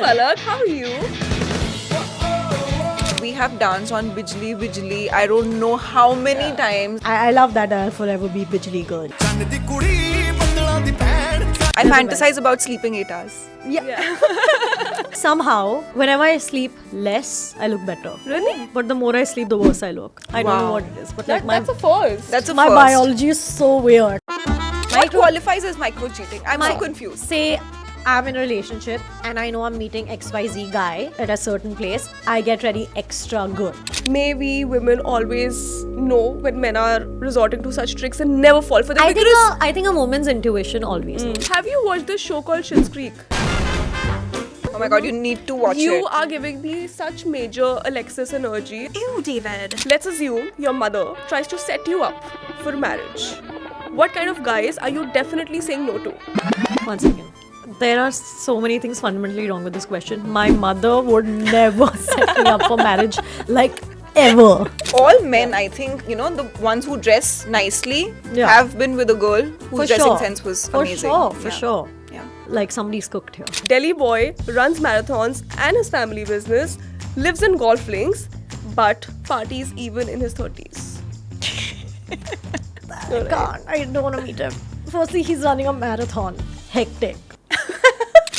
Palak, how are you? We have danced on Bijli Bijli, I don't know how many times. I love that I'll forever be Bijli girl. I fantasize about sleeping 8 hours. Somehow, whenever I sleep less, I look better. Really? But the more I sleep, the worse I look. I don't know Wow. what it is. But like That's a first. That's a my first. biology is so weird. What qualifies as micro cheating? I'm so confused. Say I'm in a relationship and I know I'm meeting XYZ guy at a certain place. I get ready extra good. Maybe women always know when men are resorting to such tricks and never fall for them. I think a woman's intuition always knows. Have you watched this show called Schitt's Creek? Oh my god, you need to watch You it. are giving me such major Alexis energy. Ew, David. Let's assume your mother tries to set you up for marriage. What kind of guys are you definitely saying no to? 1 second. There are so many things fundamentally wrong with this question. My mother would never set me up for marriage, like ever. All men, I think, you know, the ones who dress nicely Yeah. have been with a girl whose dressing sure. sense was For amazing. For sure. Yeah. Like somebody's cooked here. Delhi boy runs marathons and his family business, lives in golf links, but parties even in his 30s. God, I don't want to meet him. Firstly, he's running a marathon. Hectic.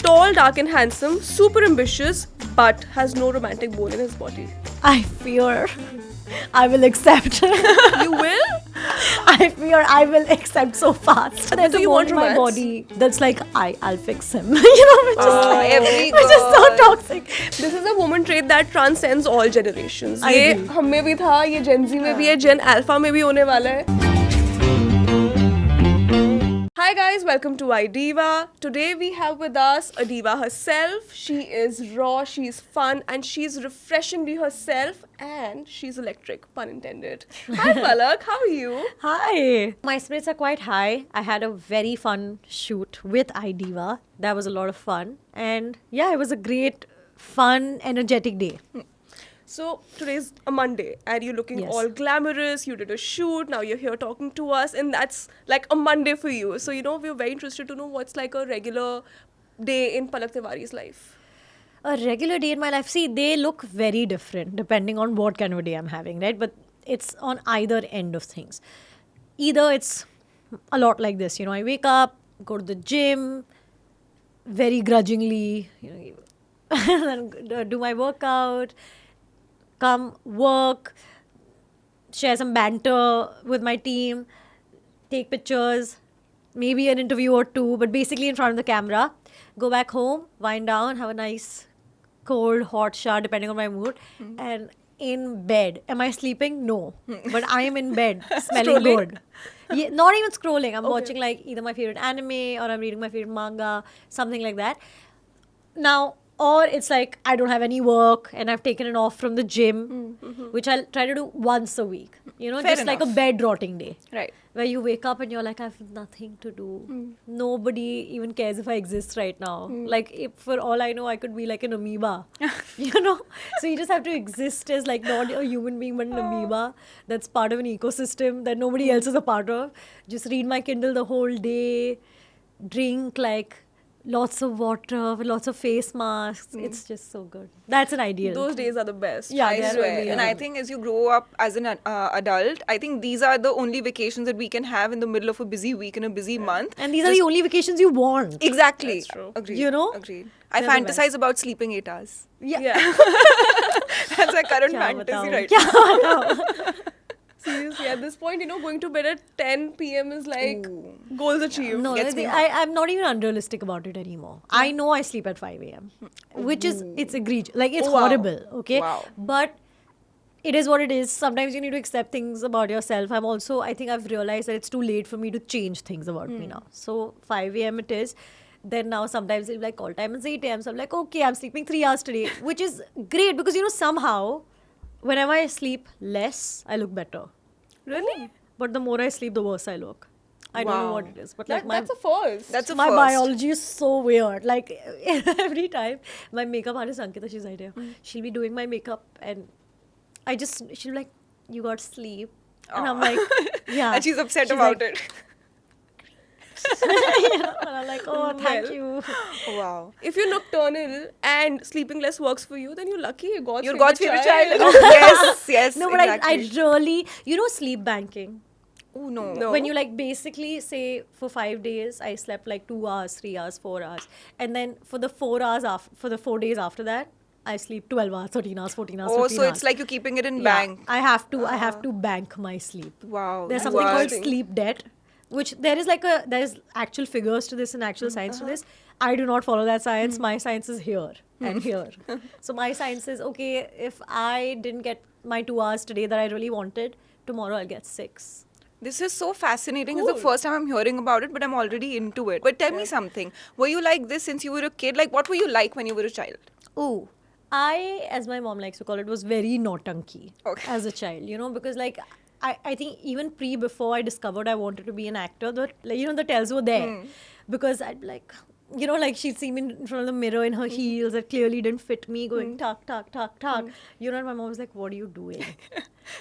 Tall, dark and handsome, super ambitious, but has no romantic bone in his body. I fear I will accept. You will? I fear I will accept so fast. There's Do a you bone want in my romance? body that's like, I'll fix him. You know, which is like, every which is so girl. toxic. This is a woman trait that transcends all generations. I ये agree. हम में भी था, ये Gen Z में भी है, Gen Alpha में भी होने वाला है. Hi guys, welcome to iDiva. Today we have with us a diva herself. She is raw, she's fun, and she's refreshingly herself, and she's electric, pun intended. Hi Palak, how are you? Hi. My spirits are quite high. I had a very fun shoot with iDiva. That was a lot of fun. And yeah, it was a great, fun, energetic day. So today's a Monday and you're looking Yes. all glamorous, you did a shoot, now you're here talking to us and that's like a Monday for you. So you know, we're very interested to know what's like a regular day in Palak Tiwari's life. A regular day in my life, see, they look very different depending on what kind of a day I'm having, right? But it's on either end of things. Either it's a lot like this, you know, I wake up, go to the gym, very grudgingly, you know, and then do my workout, come work, share some banter with my team, take pictures, maybe an interview or two, but basically in front of the camera. Go back home, wind down, have a nice cold, hot shower depending on my mood, and in bed. Am I sleeping? No. But I am in bed, smelling Scrolling? good. Yeah, not even scrolling. I'm watching like either my favorite anime or I'm reading my favorite manga, something like that. Now, or it's like I don't have any work and I've taken it off from the gym, which I'll try to do once a week. You know, Fair just like a enough. bed rotting day. Right. Where you wake up and you're like, I have nothing to do. Nobody even cares if I exist right now. Like, if, for all I know, I could be like an amoeba. You know? So you just have to exist as like not a human being, but an amoeba that's part of an ecosystem that nobody else is a part of. Just read my Kindle the whole day, drink like lots of water, with lots of face masks. It's just so good. That's an ideal. Those days are the best. Yeah, I they're swear. really And I good. think as you grow up as an adult, I think these are the only vacations that we can have in the middle of a busy week and a busy month. And these are the only vacations you want. Exactly. That's true. Agreed. You know? Agreed. I They're the best. fantasize about sleeping 8 hours. Yeah. That's my current क्या fantasy बताऊं? right क्या now. बताऊं? Seriously, at this point, you know, going to bed at 10 p.m. is like goals achieved. No, Gets me I'm not even unrealistic about it anymore. I know I sleep at 5 a.m., which is, it's egregious. Like, it's Oh, wow. horrible, okay? Wow. But it is what it is. Sometimes you need to accept things about yourself. I think I've realized that it's too late for me to change things about me now. So 5 a.m. it is. Then now sometimes it'll be like call time is 8 a.m. So I'm like, okay, I'm sleeping 3 hours today, which is great because, you know, somehow whenever I sleep less, I look better. Really? But the more I sleep, the worse I look. I don't know Wow. what it is. But like That's a first. That's a my first. biology is so weird. Like every time my makeup artist Ankita, she's idea. She'll be doing my makeup and she'll be like, you got sleep. And I'm like, yeah. And she's upset She's about like, it. And I'm like, oh, thank Well. you. Wow. If you're nocturnal and sleeping less works for you, then you're lucky. You're God's favorite child. child. Oh, yes, yes. No, but exactly. I really, sleep banking. Oh, no. No. When you like basically say for 5 days, I slept like 2 hours, 3 hours, 4 hours. And then for the 4 hours for the 4 days after that, I sleep 12 hours, 13 hours, 14 hours, Oh, 15 so hours. it's like you're keeping it in Yeah, bank. I have to bank my sleep. Wow. There's you something are- called Interesting. sleep debt, which there's actual figures to this and actual science to this. I do not follow that science. My science is here and here. So my science is, okay, if I didn't get my 2 hours today that I really wanted, tomorrow I'll get 6. This is so fascinating. It's the Cool. first time I'm hearing about it, but I'm already into it. But tell me something. Were you like this since you were a kid? Like, what were you like when you were a child? Oh, I, as my mom likes to call it, was very naughty Okay. as a child, because like I think even before I discovered I wanted to be an actor, the tells were there. Because I'd be like, like she'd see me in front of the mirror in her heels that clearly didn't fit me, going tuck, tuck, tuck, tuck. And my mom was like, what are you doing?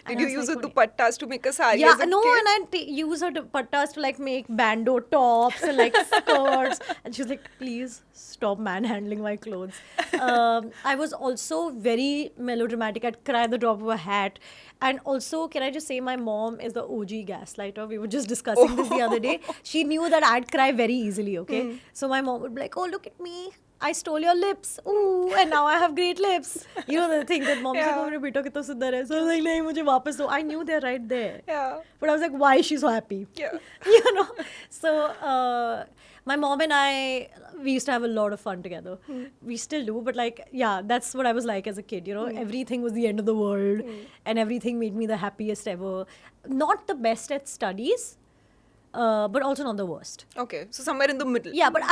And Did I you was use like, the dupattas to make a sari yeah, as a no, kid? and I'd use her dupattas to like make bando tops and like skirts. And she was like, please stop manhandling my clothes. I was also very melodramatic. I'd cry at the drop of a hat. And also, can I just say, my mom is the OG gaslighter. We were just discussing this the other day. She knew that I'd cry very easily, okay? So my mom would be like, oh, look at me. I stole your lips. Ooh, and now I have great lips. The thing that mom's like, oh, mere beta kitna sundar hai. So I was like, nahi, mujhe wapas do. I knew they're right there. Yeah. But I was like, why is she so happy? Yeah. So my mom and I, we used to have a lot of fun together. We still do, but like, yeah, that's what I was like as a kid. Everything was the end of the world, and everything made me the happiest ever. Not the best at studies, but also not the worst. Okay. So somewhere in the middle. Yeah, but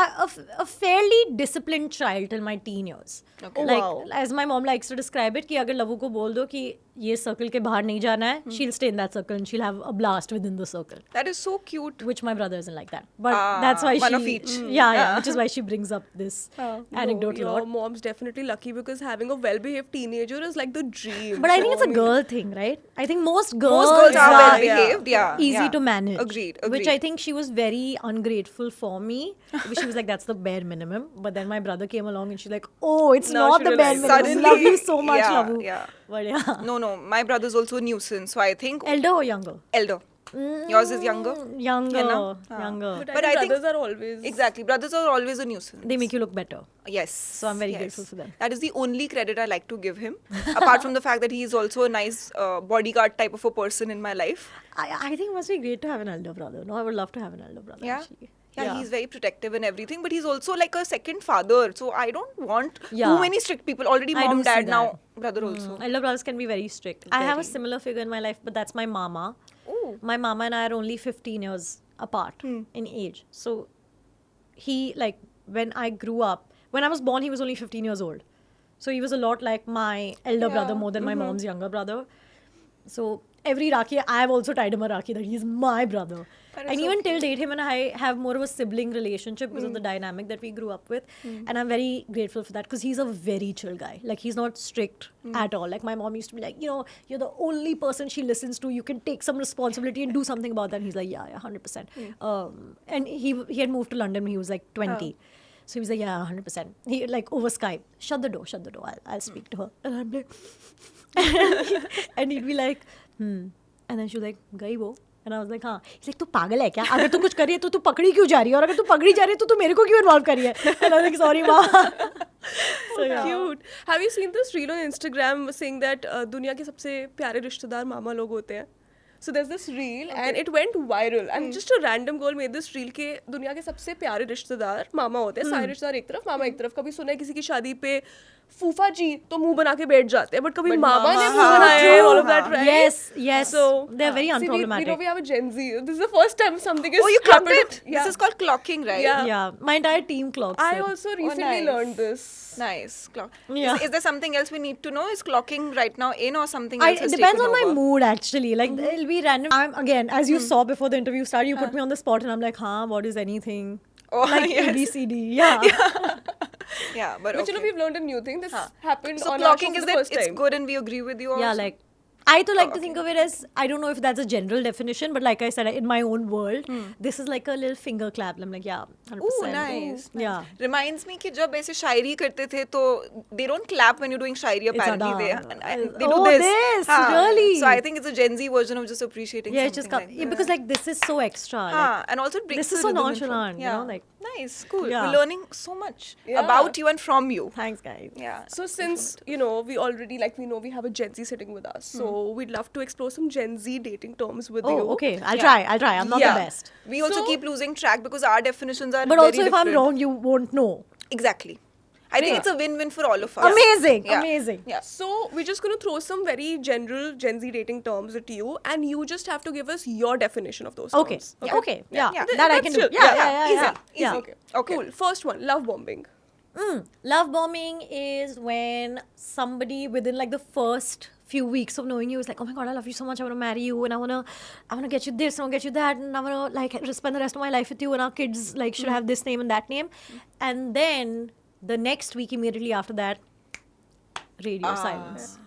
a fairly disciplined child till my teen years. Okay. Like, Wow. as my mom likes to describe it, कि अगर लवु को बोल दो कि ये circle के बाहर नहीं जाना है, she'll stay in that circle and she'll have a blast within the circle. That is so cute. Which my brother isn't like that. But Ah, that's why one she... of each. Yeah, which is why she brings up this anecdote a Your lot. mom's definitely lucky because having a well-behaved teenager is like the dream. But I think So, it's a girl thing, right? I think most girls, Most girls are well yeah. behaved. Yeah. easy yeah. to manage. Agreed. Which I think she was very ungrateful for me. Because she was like, that's the bare minimum. But then my brother came along and she's like, oh, it's Now not she the bare realized. minimum. Suddenly- Love you so much, yeah, love you. yeah. But yeah. No, my brother's also a nuisance. So I think Elder or younger? elder. Yours is younger. Younger. Yeah, no? Younger. But, But I I think think- brothers are always... Exactly. Brothers are always a nuisance. They make you look better. Yes. So I'm very grateful for them. That is the only credit I like to give him. Apart from the fact that he is also a nice bodyguard type of a person in my life. I think it must be great to have an elder brother. No, I would love to have an elder brother, Yeah. actually. Yeah, he's very protective and everything, but he's also like a second father. So I don't want Yeah. too many strict people. Already I mom, do see dad, now that. brother also. Elder brothers can be very strict. I have a Very. similar figure in my life, but that's my mama. Oh. My mama and I are only 15 years apart in age. So he, like, when I grew up, when I was born, he was only 15 years old. So he was a lot like my elder brother more than my mom's younger brother. So every Rakhi, I've also tied him a Rakhi that he's my brother. That is And so even till date, him and I have more of a sibling relationship because of the dynamic that we grew up with. And I'm very grateful for that because he's a very chill guy. Like, he's not strict at all. Like, my mom used to be like, you're the only person she listens to. You can take some responsibility and do something about that. And he's like, yeah, 100%. And he had moved to London when he was like 20. So he was like, yeah, 100%. He, like, over Skype, shut the door. I'll speak to her. And I'm like, and he'd be like, And then she was like, gayi wo? And I was like, हाँ. He's like, तू पागल है क्या? अगर तू कुछ कर रही है तो तू पकड़ी क्यों जा रही है? और अगर तू पकड़ी जा रही है तो तू मेरे को क्यों इन्वॉल्व कर रही है? And I was like, sorry, ma. So cute. Have you seen this reel on Instagram saying that दुनिया के सबसे प्यारे रिश्तेदार मामा लोग होते हैं? So there's this reel and it went viral and just a random girl made this reel के दुनिया के सबसे प्यारे रिश्तेदार मामा होते हैं. सारे रिश्तेदार एक तरफ, मामा एक तरफ. कभी सुना है किसी की शादी पे फूफा जी तो मुंह बना के बैठ जाते हैं, but कभी मामा ने मुंह बनाया है, all of that, right? Yes. So They're very see, we know unproblematic. we have a Gen Z. This is the first time something is Oh, you clocked happened. it? Yeah. This is called clocking, right? Yeah. Yeah, my entire team clocks I it. also recently nice. learned this. Nice. Clock. Yeah. Is there something else we need to know? Is clocking right now in or something It else has depends taken on my over? mood, actually. Like, it'll be random. Again, as you saw before the interview started, you put me on the spot and I'm like, what is anything? Oh, Like yes. ABCD. Yeah. Yeah, but But okay. we've learned a new thing. This happened So on our show clocking for is the that first it's time. good and we agree with you also? Yeah, like, I too like to think of it as, I don't know if that's a general definition, but like I said, in my own world, this is like a little finger clap. I'm like, yeah, 100%. Ooh, nice. Yeah. Reminds me कि जब ऐसे शायरी करते थे तो they don't clap when you're doing Shayari apparently they do Oh, this. this, हाँ. really? So I think it's a Gen Z version of just appreciating Yeah, something it's just like yeah, that. because like this is so extra. हाँ, and also it brings this is the so rhythm and nonchalant, flow. you know, like Nice, cool. Yeah. We're learning so much Yeah. about you and from you. thanks guys. Yeah. So since we already we know we have a Gen Z sitting with us, so we'd love to explore some Gen Z dating terms with you. Oh, okay. I'll Yeah. try. I'm not Yeah. the best. We also So- keep losing track because our definitions are But very also if I'm different. wrong, you won't know. Exactly. I think Yeah. it's a win-win for all of us. Amazing. Yeah. Amazing. Yeah. So we're just going to throw some very general Gen Z dating terms at you, and you just have to give us your definition of those Okay. terms. Okay. Yeah. Yeah. That I That's can do. chill. Yeah. Easy. Yeah. Easy. Okay. Okay. Cool. First one, love bombing. Love bombing is when somebody within like the first few weeks of knowing you is like, oh my god, I love you so much, I want to marry you, and I wanna get you this, I wanna get you that, and I wanna like just spend the rest of my life with you, and our kids like should have this name and that name, and then the next week immediately after that, radio silence.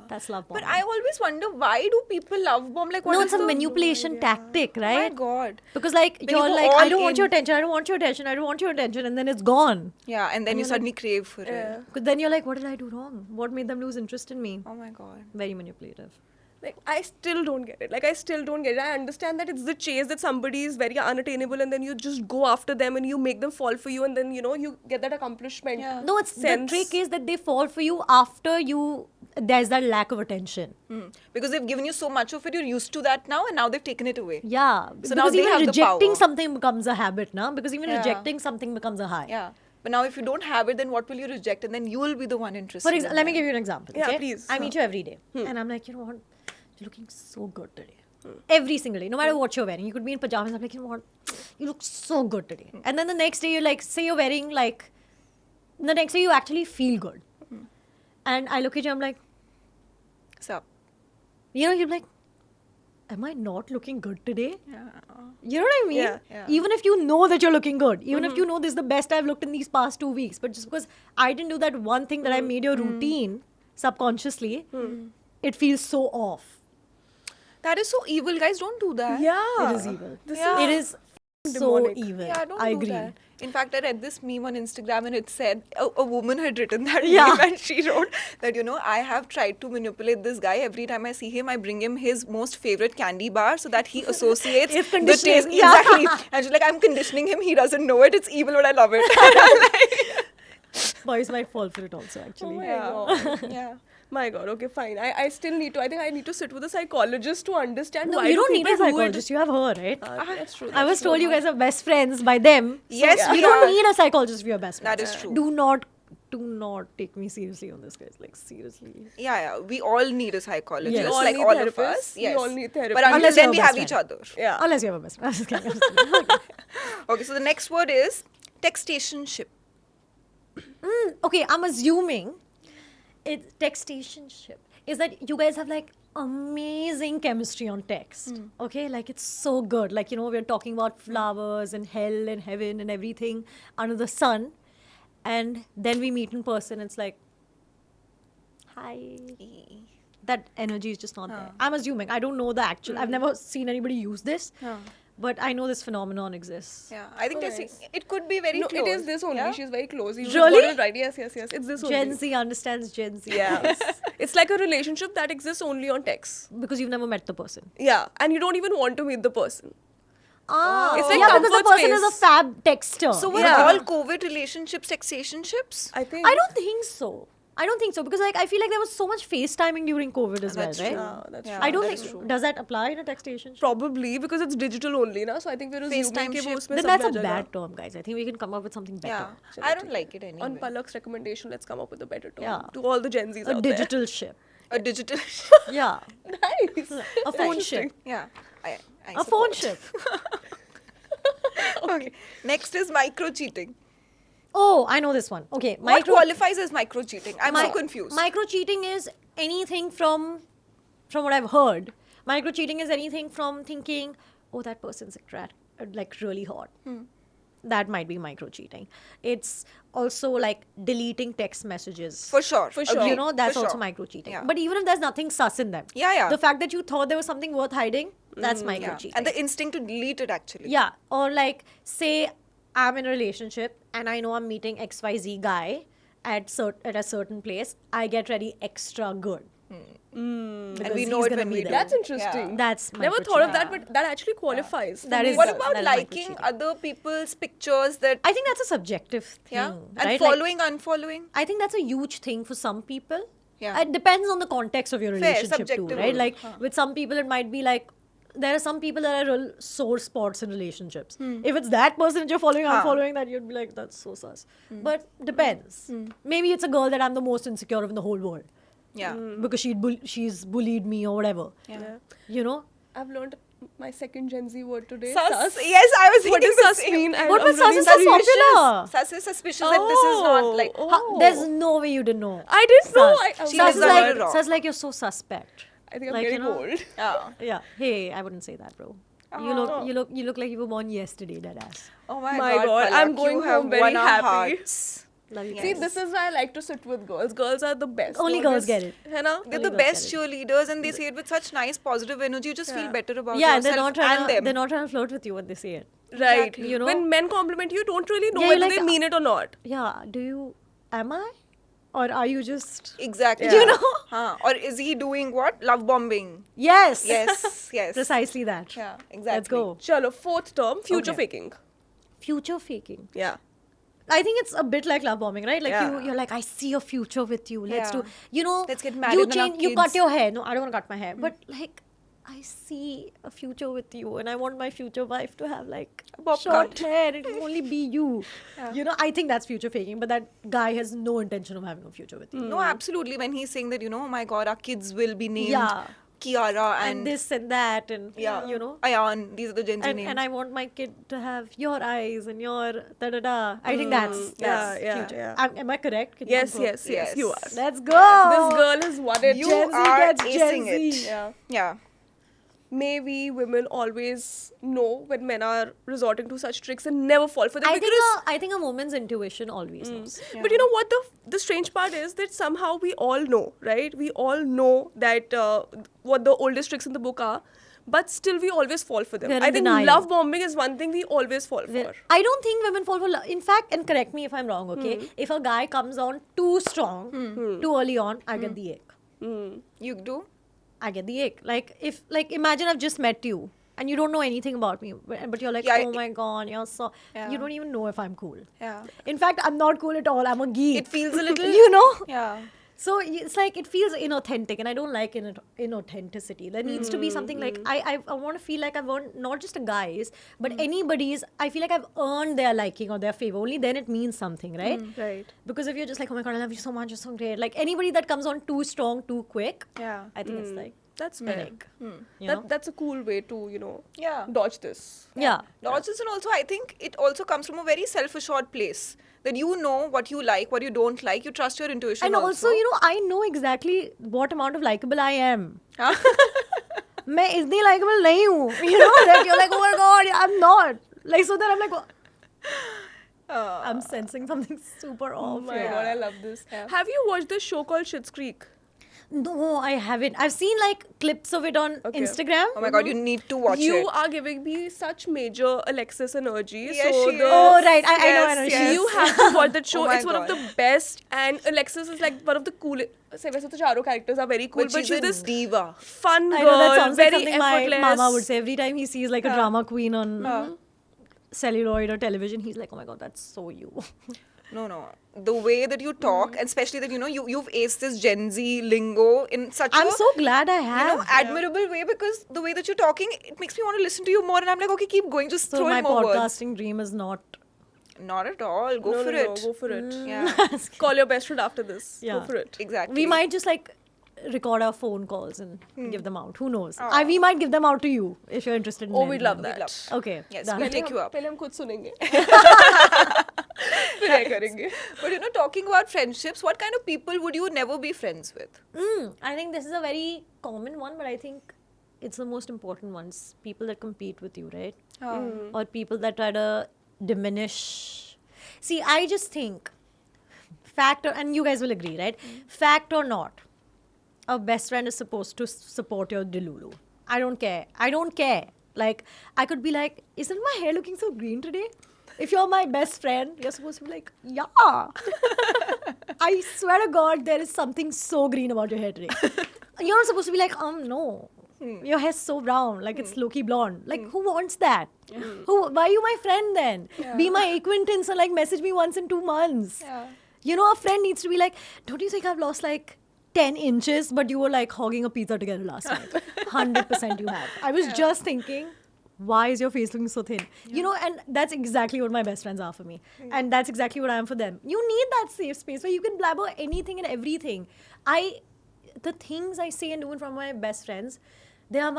That's love bombing. But I always wonder, why do people love bomb? Like, what no, is it's a the- manipulation tactic, Oh my right? god. Because like Then you you're go like, I all don't want your in. attention, I don't want your attention, I don't want your attention, and then it's gone. Yeah, and then you suddenly crave for it. Because then you're like, what did I do wrong? What made them lose interest in me? Oh my god. Very manipulative. Like, I still don't get it. Like, I still don't get it. I understand that it's the chase that somebody is very unattainable, and then you just go after them and you make them fall for you, and then you get that accomplishment. Yeah. No, it's sense. the trick is that they fall for you after there's that lack of attention. Because they've given you so much of it, you're used to that now, and now they've taken it away. Yeah. So because now they even have the rejecting power. something becomes a habit now. Because even Yeah. rejecting something becomes a high. Yeah. But now if you don't have it, then what will you reject? And then you will be the one interested. For in example, let me that. give you an example. Yeah, okay? please. I meet you every day. And I'm like, you know what? You're looking so good today. Every single day. No matter what you're wearing. You could be in pajamas. I'm like, you know what? You look so good today. And then the next day, you're like, say you're wearing like, the next day you actually feel good. And I look at you, I'm like, So, you're like, am I not looking good today? yeah. You know what I mean? Yeah. Yeah. Even if you know that you're looking good, even if you know this is the best I've looked in these past 2 weeks, but just because I didn't do that one thing that I made your routine subconsciously, it feels so off. That is so evil, guys. Don't do that. Yeah. It is evil. This Yeah. It is so demonic. evil. Yeah, don't I do agree. that. In fact, I read this meme on Instagram and it said a woman had written that Yeah. meme and she wrote that, I have tried to manipulate this guy. Every time I see him, I bring him his most favorite candy bar so that he associates It's the conditioning, taste. yeah. Exactly. And she's like, I'm conditioning him. He doesn't know it. It's evil, but I love it. Boys might fall for it also, actually. my yeah. God. Yeah. My God. Okay, fine. I still need to. I think I need to sit with a psychologist to understand No, why you don't need people a do it. psychologist. You have her, right? That's true. I was told you guys are best friends by them. So Yes, you we don't are. need a psychologist if you're best friends. That is true. Do not take me seriously on this, guys. Like, seriously. Yeah. We all need a psychologist, Yes. We all like need all of therapists. us. We Yes. all need therapists. But until Unless then, you're we a best have each friend. other. Yeah. Unless you have a best friend. I'm just kidding. I'm just kidding. Okay, so the next word is textationship. Okay, I'm assuming it's textationship is that you guys have like amazing chemistry on text. Okay, like it's so good. Like, we're talking about flowers and hell and heaven and everything under the sun. And then we meet in person. It's like, hi. That energy is just not there. I'm assuming. I don't know the actual. I've never seen anybody use this. But I know this phenomenon exists. Yeah, I think Nice. it could be very No, close. it is this only. Yeah? She's very close. You Really? got it right. Yes. It's this only. Gen Z understands Gen Z. Yes. It's like a relationship that exists only on text. Because you've never met the person. Yeah. And you don't even want to meet the person. Ah, It's like yeah, because the comfort person is a space. fab texter. So were Yeah. all COVID relationships textationships? I think. I don't think so. Because like I feel like there was so much FaceTiming during COVID as That's well, right? true. Yeah, that's Yeah. true. I don't That's think true. does that apply in a textation? Probably because it's digital only, na. So I think we're assuming FaceTime कि वो ship. उसमें Then सब that's में a आ जाएगा. bad term, guys. I think we can come up with something better. Yeah, I don't like it anyway. On Palak's recommendation, let's come up with a better term Yeah. to all the Gen Zs A out digital ship. A digital. Yeah. there. Nice. A phone ship. Yeah, I A phone support. ship. Okay. Next is micro cheating. Oh, I know this one. Okay. What qualifies as micro cheating? I'm so Mi- confused. Micro cheating is anything from what I've heard. Micro cheating is anything from thinking, oh, that person's like really hot. that might be micro cheating. It's also like deleting text messages. For sure. For sure. You know, that's For also sure. micro cheating. Yeah. But even if there's nothing sus in them, Yeah. the fact that you thought there was something worth hiding, that's micro Yeah. cheating. And the instinct to delete it actually. Yeah, or like say I'm in a relationship and I know I'm meeting XYZ guy at a certain place. I get ready extra good. And Because we know he's it gonna when be we there. do. That's interesting. Yeah. That's Never micro thought of cheating. that, but that actually qualifies. That for is me. What that- about that is liking micro-cheating. other people's pictures that I think that's a subjective thing, yeah, and right? following, unfollowing? I think that's a huge thing for some people. Yeah. It depends on the context of your Fair, relationship too, subjective. right? Like Huh. with some people, it might be like there are some people that are real sore spots in relationships. If it's that person that you're following, Huh. unfollowing, that you'd be like, that's so sus. But depends. Maybe it's a girl that I'm the most insecure of in the whole world Yeah. because she's bullied me or whatever. Yeah. You know? I've learned my second Gen Z word today. Sus. Yes, I was What thinking does the sus same. mean? What I'm was sus really is so curious. popular? Sus is suspicious that this is not like. Oh. There's no way you didn't know. I didn't know. Sus. She Sus is is the like, word wrong. sus like you're so suspect. I think I'm Like, you getting know? old. Yeah. Yeah. Hey, I wouldn't say that, bro. You look like you were born yesterday, deadass. Oh my, My God, Palak, I'm going you have home very won our happy. hearts. Love you Yes. See, guys. this is why I like to sit with girls. Girls are the best. Only They girls always- get it. है ना? They're Only the girls best get cheerleaders, and they say it with such nice, positive energy. You just feel Yeah. better about Yeah, yourself they're not trying and to them. they're not trying to flirt with you when they say it. Right. Exactly. You know? When men compliment you, don't really know Yeah, you're whether like, they mean it or not. Yeah, am I? Or are you just Exactly. Yeah. You know? Huh. Or is he doing what? Love bombing. Yes. Yes. Yes. Precisely that. Yeah. Exactly. Let's go. Chalo, fourth term, future Okay. faking. Future faking. Yeah. I think it's a bit like love bombing, right? Like Yeah. you're like, I see a future with you. Let's Yeah. do, you know, Let's get married you and have change, you cut kids. your hair. No, I don't want to cut my hair. But like, I see a future with you, and I want my future wife to have like A bob short cut. hair. It will only be you. Yeah. You know, I think that's future faking. But that guy has no intention of having a future with you. No, absolutely. When he's saying that, oh my God, our kids will be named Yeah. Kiara And and, this and that, and yeah, you know. Ayan. These are the Gen Z names. And I want my kid to have your eyes and your da da da. I think that's Yeah, yeah, future. yeah. Am I correct? Can you Yes, confirm? yes, yes, Yes. you are. Let's go. This girl has won it. You Gen Z are gets acing Gen it. Z. Yeah. Yeah. May we women always know when men are resorting to such tricks and never fall for them because I think a woman's intuition always knows. But you know what the strange part is that somehow we all know, right? We all know that what the oldest tricks in the book are, but still we always fall for them. We're in I think denial. love bombing is one thing we always fall for. I don't think women fall for love. In fact, and correct me if I'm wrong, okay? If a guy comes on too strong, too early on, I get the ick. You do? I get the ick. Like imagine I've just met you and you don't know anything about me, but you're like, Yeah, oh my god, you're so. Yeah. You don't even know if I'm cool. Yeah. In fact, I'm not cool at all. I'm a geek. It feels a little. you know. Yeah. So it's like it feels inauthentic, and I don't like inauthenticity. There needs to be something like I want to feel like I've earned not just a guy's, but anybody's. I feel like I've earned their liking or their favor. Only then it means something, right? Right. Because if you're just like, oh my god, I love you so much, you're so great. Like anybody that comes on too strong, too quick, Yeah. I think it's like That's an fair. ick. You know? That's a cool way to, Yeah. dodge this. Yeah. Dodges, and also I think it also comes from a very self-assured place that you know what you like, what you don't like. You trust your intuition. And also, I know exactly what amount of likable I am. मैं इतनी likable नहीं हूँ. You know, that you're like, oh my god, I'm not. Like, so then I'm like, I'm sensing something super Oh off. my here. god, I love this. Yeah. Have you watched this show called Schitt's Creek? No, I haven't. I've seen like clips of it on Okay. Instagram. Oh my God, you need to watch You it. are giving me such major Alexis energy. Yes, so she the is. Oh, right. I Yes, know. yes. You have to watch that show. Oh my It's one of God. the best, and Alexis is like one of the coolest. वैसे तो चारों characters are very cool, But but she's she's a this diva. fun I girl, know that sounds like very something my effortless. mama would say every time he sees like a drama queen on celluloid or television. He's like, oh my god, that's so you. No. The way that you talk, and especially that you've aced this Gen Z lingo in such I'm a so glad I have. admirable way, because the way that you're talking, it makes me want to listen to you more. And I'm like, okay, keep going, just So throw my in more words. podcasting dream is not. Not at all. Go No, for no, it. no, go for it. Yeah, Call your best friend after this. Yeah. Go for it. exactly. We might just like record our phone calls and give them out. Who knows? Aw. We might give them out to you if you're interested in Oh, men we'd love one. that. love Okay. Yes, done. we'll take you up. पहले हम खुद सुनेंगे. फिर ये करेंगे. But talking about friendships, what kind of people would you never be friends with? I think this is a very common one, but I think it's the most important ones. People that compete with you, right? Or people that try to diminish. See, I just think, fact, and you guys will agree, right? Fact or not, a best friend is supposed to support your delulu. I don't care. I don't care. Like, I could be like, isn't my hair looking so green today? If you're my best friend, you're supposed to be like, yeah. I swear to God, there is something so green about your hair today. You're not supposed to be like, no. Your hair's so brown, like it's low-key blonde. Like, who wants that? Why are you my friend then? Be my acquaintance and like message me once in 2 months. Yeah. You know, a friend needs to be like, don't you think I've lost like 10 inches, but you were like hogging a pizza together last night? 100% you have. I was just thinking, why is your face looking so thin? You know, and that's exactly what my best friends are for me. And that's exactly what I am for them. You need that safe space where you can blabber anything and everything. The things I say and do in front of my best friends, they're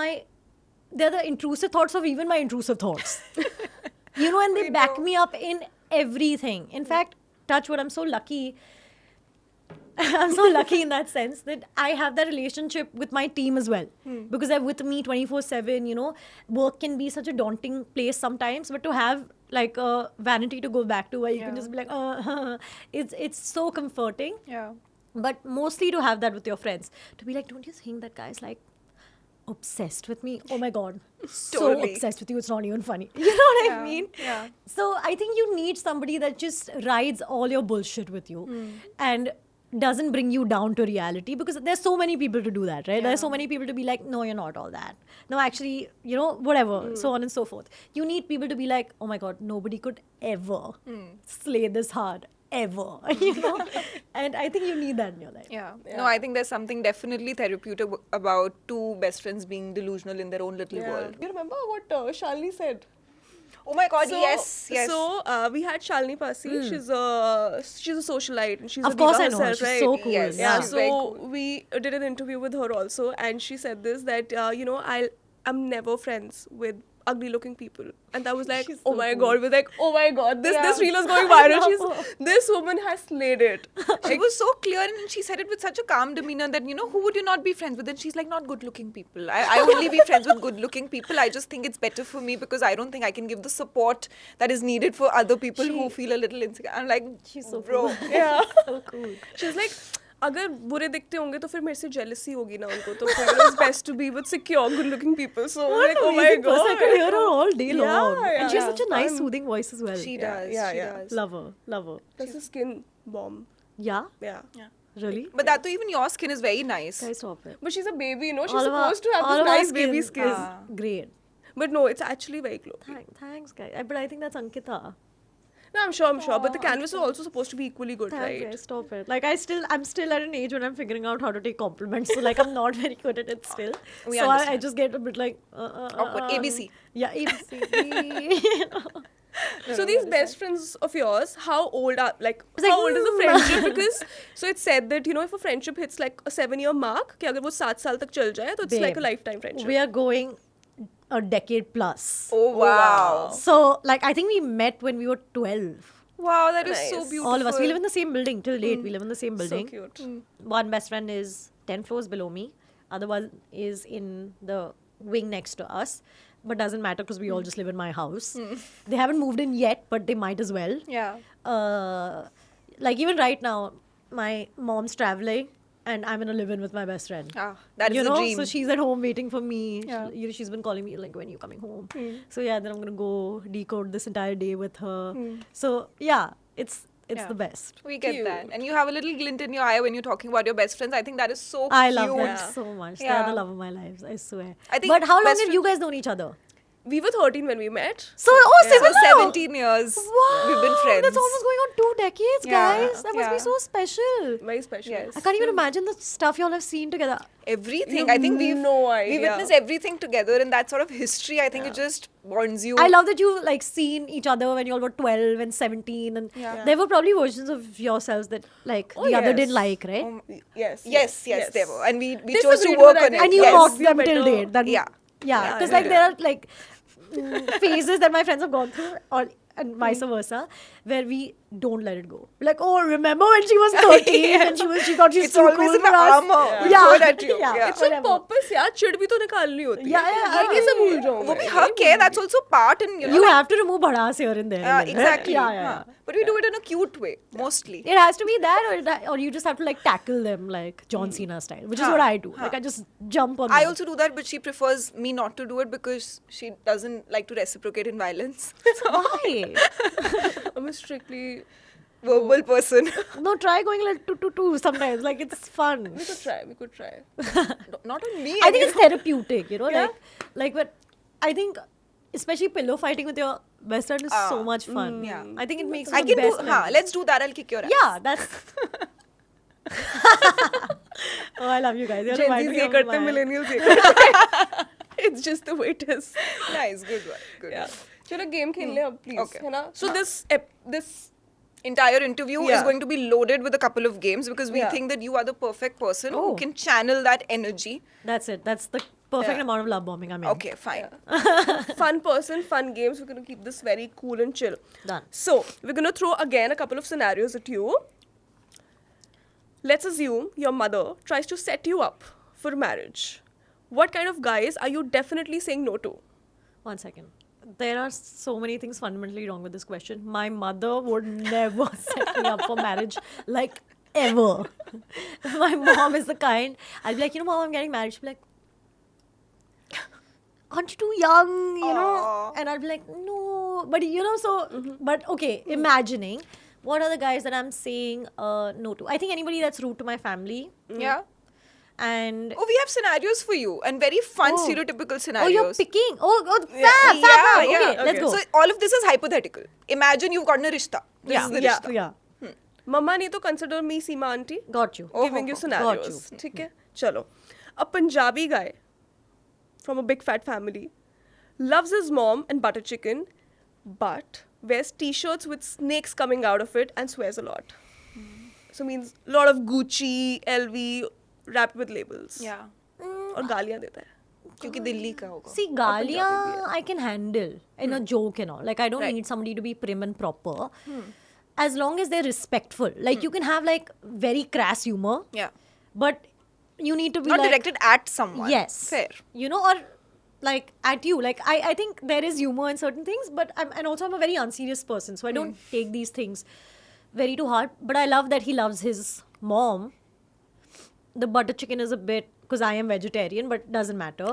the intrusive thoughts of even my intrusive thoughts. You know, and they back me up in everything. In fact, touch wood, I'm so lucky. I'm so lucky in that sense that I have that relationship with my team as well. Because they're with me 24/7, you know. Work can be such a daunting place sometimes, but to have like a vanity to go back to where you can just be like, it's so comforting. Yeah. But mostly to have that with your friends. To be like, don't you think that guy's like obsessed with me? Oh my God. So Totally. obsessed with you, it's not even funny. You know what I mean? Yeah. So I think you need somebody that just rides all your bullshit with you and doesn't bring you down to reality, because there's so many people to do that, right? There's so many people to be like, no, you're not all that. No, actually, you know, whatever, so on and so forth. You need people to be like, oh my God, nobody could ever slay this hard, ever, you know? And I think you need that in your life. Yeah. No, I think there's something definitely therapeutic about two best friends being delusional in their own little world. You remember what Shalini said? Oh my God, So- yes. So we had Shalini Pasi. She's a socialite and she's Of a course diva I know her. herself, She's right? so cool. Yes. Yeah, She's very so cool. we did an interview with her also, and she said this that you know, I'm never friends with ugly looking people, and that was like, She's oh so my cool. God, we're like, oh my God, this Yeah. reel is going I viral. know. This woman has slayed it. She was so clear and she said it with such a calm demeanor that, you know, who would you not be friends with? And she's like, not good looking people. I only be friends with good looking people. I just think it's better for me because I don't think I can give the support that is needed for other people who feel a little insecure. I'm like, She's so bro. cool. Yeah. So cool. She's like, अगर बुरे दिखते होंगे तो फिर मेरे से jealousy होगी ना उनको, तो फिर it's best to be with secure, good looking people. So What like, an oh my amazing person. I God. could hear her all day Yeah, long. yeah, And she has yeah. such a nice, Fun. soothing voice as well. She Yeah, does. yeah, she yeah. does. Love her. Love her. That's a skin bomb. Yeah? Yeah. Really? But that too, even your skin is very nice. Guys, stop it. But she's a baby, you know. She's All of our- supposed to have all this of our nice baby skin. is great. But no, it's actually very close. Thanks, guys. But I think that's Ankita. No, I'm sure. But the canvas is also supposed to be equally good, Thanks, right? guys. Stop it. Like, I'm still at an age when I'm figuring out how to take compliments. So, like, I'm not very good at it still. We so I understand. just get a bit like, Awkward. ABC. Yeah, ABC. You know. So these best friends of yours, how old are It's how like, old is the friendship? Because so it's said that, you know, if a friendship hits like a 7-year mark, कि अगर वो 7 साल तक चल जाए, तो it's like a Babe, lifetime friendship. We are going a decade plus. Oh, wow. So, like, I think we met when we were 12. Wow, that is so Nice. beautiful. All of us. We live in the same building till date. We live in the same So building. cute. One best friend is 10 floors below me. Other one is in the wing next to us. But doesn't matter because we all just live in my house. They haven't moved in yet, but they might as well. Yeah. Like even right now, my mom's traveling and I'm gonna live in with my best friend. Ah, that is you the know, dream. so she's at home waiting for me. Yeah. She's been calling me like, when are you coming home? So yeah, then I'm gonna go decode this entire day with her. So yeah, it's Yeah. the best. We get Cute. that. And you have a little glint in your eye when you're talking about your best friends. I think that is so I cute. love them Yeah. so much. Yeah. They're the love of my lives, I swear. I think But how long best have you guys known each other? We were 13 when we met. So, So similar. 17 years Wow, we've been friends. That's almost going on 2 decades, Yeah, guys. That must be yeah. so special. Very special. Yes. I can't even imagine the stuff y'all have seen together. Everything. You I think have we've no we idea. witnessed everything together, and that sort of history. I think it just bonds you. I love that you like seen each other when you all were 12 and 17, and Yeah. there were probably versions of yourselves that like Oh, the other yes. didn't like, right? Yes. Yes, there were, and we chose to Disagreed work with on that, it. and you yes. mocked We are them till better. date. That, Yeah. yeah, Yeah, because yeah, like there are like phases that my friends have gone through, or and vice versa, where we don't let it go. Like, oh, remember when she was 13 and she thought she's It's too always cool in the for us? armor. Yeah. Thrown at you. Yeah. Yeah. It's on whatever. purpose, यार. चिढ़ भी तो निकालनी होती है. Yeah. ये कैसे भूल जाऊँ वो मैं? भी हक है. That's also part in, you know. You have to remove bhadas here and there. and then, right? Exactly. Yeah. But we do it in a cute way, mostly. It has to be that, or you just have to like tackle them like John Cena style, which is what I do. Like I just jump on. I them. also do that, but she prefers me not to do it because she doesn't like to reciprocate in violence. So, Why? I'm a strictly. verbal person. No, try going like two sometimes. Like it's fun. We could try. Not on me. I think it's therapeutic, you know, Yeah. like but I think especially pillow fighting with your best friend is so much fun. yeah. I think it makes I for the can do. best Haan, memories. let's do that. I'll kick your ass. Yeah, that's. Oh, I love you guys. You're Gen reminding Zs ये me of करते, my- millennials ये करते. It's just the way it is. Nice. Good one. Good. Yeah. One. चलो game खेल ले अब please. Okay. है ना? So this Entire interview is Yeah. going to be loaded with a couple of games because we Yeah. think that you are the perfect person who Oh. can channel that energy. That's it. That's the perfect Yeah. amount of love bombing. I mean, Okay, fine. fun person, fun games. We're gonna keep this very cool and chill. Done. So we're gonna throw again a couple of scenarios at you. Let's assume your mother tries to set you up for marriage. What kind of guys are you definitely saying no to? 1 second. There are so many things fundamentally wrong with this question. My mother would never set me up for marriage, like ever. My mom is the kind. I'll be like, Mom, I'm getting married. She'll be like, aren't you too young? You know? Aw. And I'll be like, no. But but okay, imagining what are the guys that I'm saying no to? I think anybody that's rude to my family. Yeah. And Oh, we have scenarios for you and very fun Oh. stereotypical oh, scenarios. you're picking. Fab. Yeah. Okay, let's go. So all of this is hypothetical. Imagine you've gotten a rishta. This is the Yeah. rishta. Yeah. Mama need to consider me Seema auntie. Got you. Giving you Got scenarios. you. ठीक है? चलो. A Punjabi guy from a big fat family loves his mom and butter chicken, but wears t-shirts with snakes coming out of it and swears a lot. So means a lot of Gucci, LV, wrapped with labels. Yeah. और गालियाँ देता है. क्योंकि दिल्ली का होगा. See, Galia, I can handle in a joke and all. Like, I don't Right. need somebody to be prim and proper. As long as they're respectful. Like, you can have, like, very crass humor, Yeah. but you need to be Not like... directed at someone. Yes. Fair. You know, or like at you. Like, I think there is humor in certain things, but and also I'm a very unserious person, so I don't take these things very too hard. But I love that he loves his mom. The butter chicken is a bit, because I am vegetarian, but doesn't matter.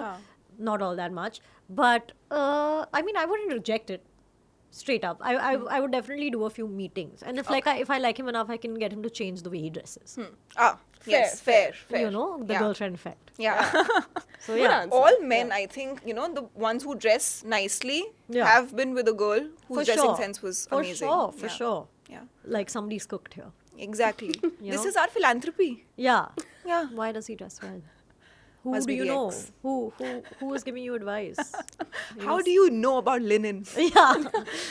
Not all that much. But I mean, I wouldn't reject it. Straight up, I would definitely do a few meetings, and if if I like him enough, I can get him to change the way he dresses. Yes, fair. You know, the Yeah. girlfriend effect. Yeah. So Good yeah, answer. All men, I think, the ones who dress nicely Yeah. have been with a girl whose for dressing sure. sense was for amazing. sure, for Yeah. sure. Yeah. Like somebody's cooked here. Exactly. You This know? is our philanthropy. Yeah. Yeah. Why does he dress well? Who Must do be you the know? ex. Who is giving you advice? How do you know about linen? Yeah.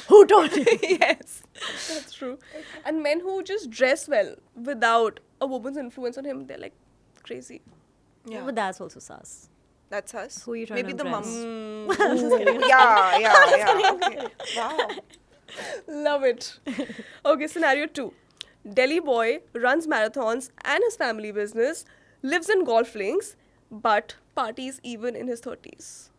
Who told you? Yes. That's true. And men who just dress well without a woman's influence on him, they're like crazy. Yeah. But that's also sus. That's us. Who are you trying Maybe to the impress? mum. Yeah. Okay. Wow. Love it. Okay, scenario 2. Delhi boy runs marathons and his family business, lives in golf links, but parties even in his 30s.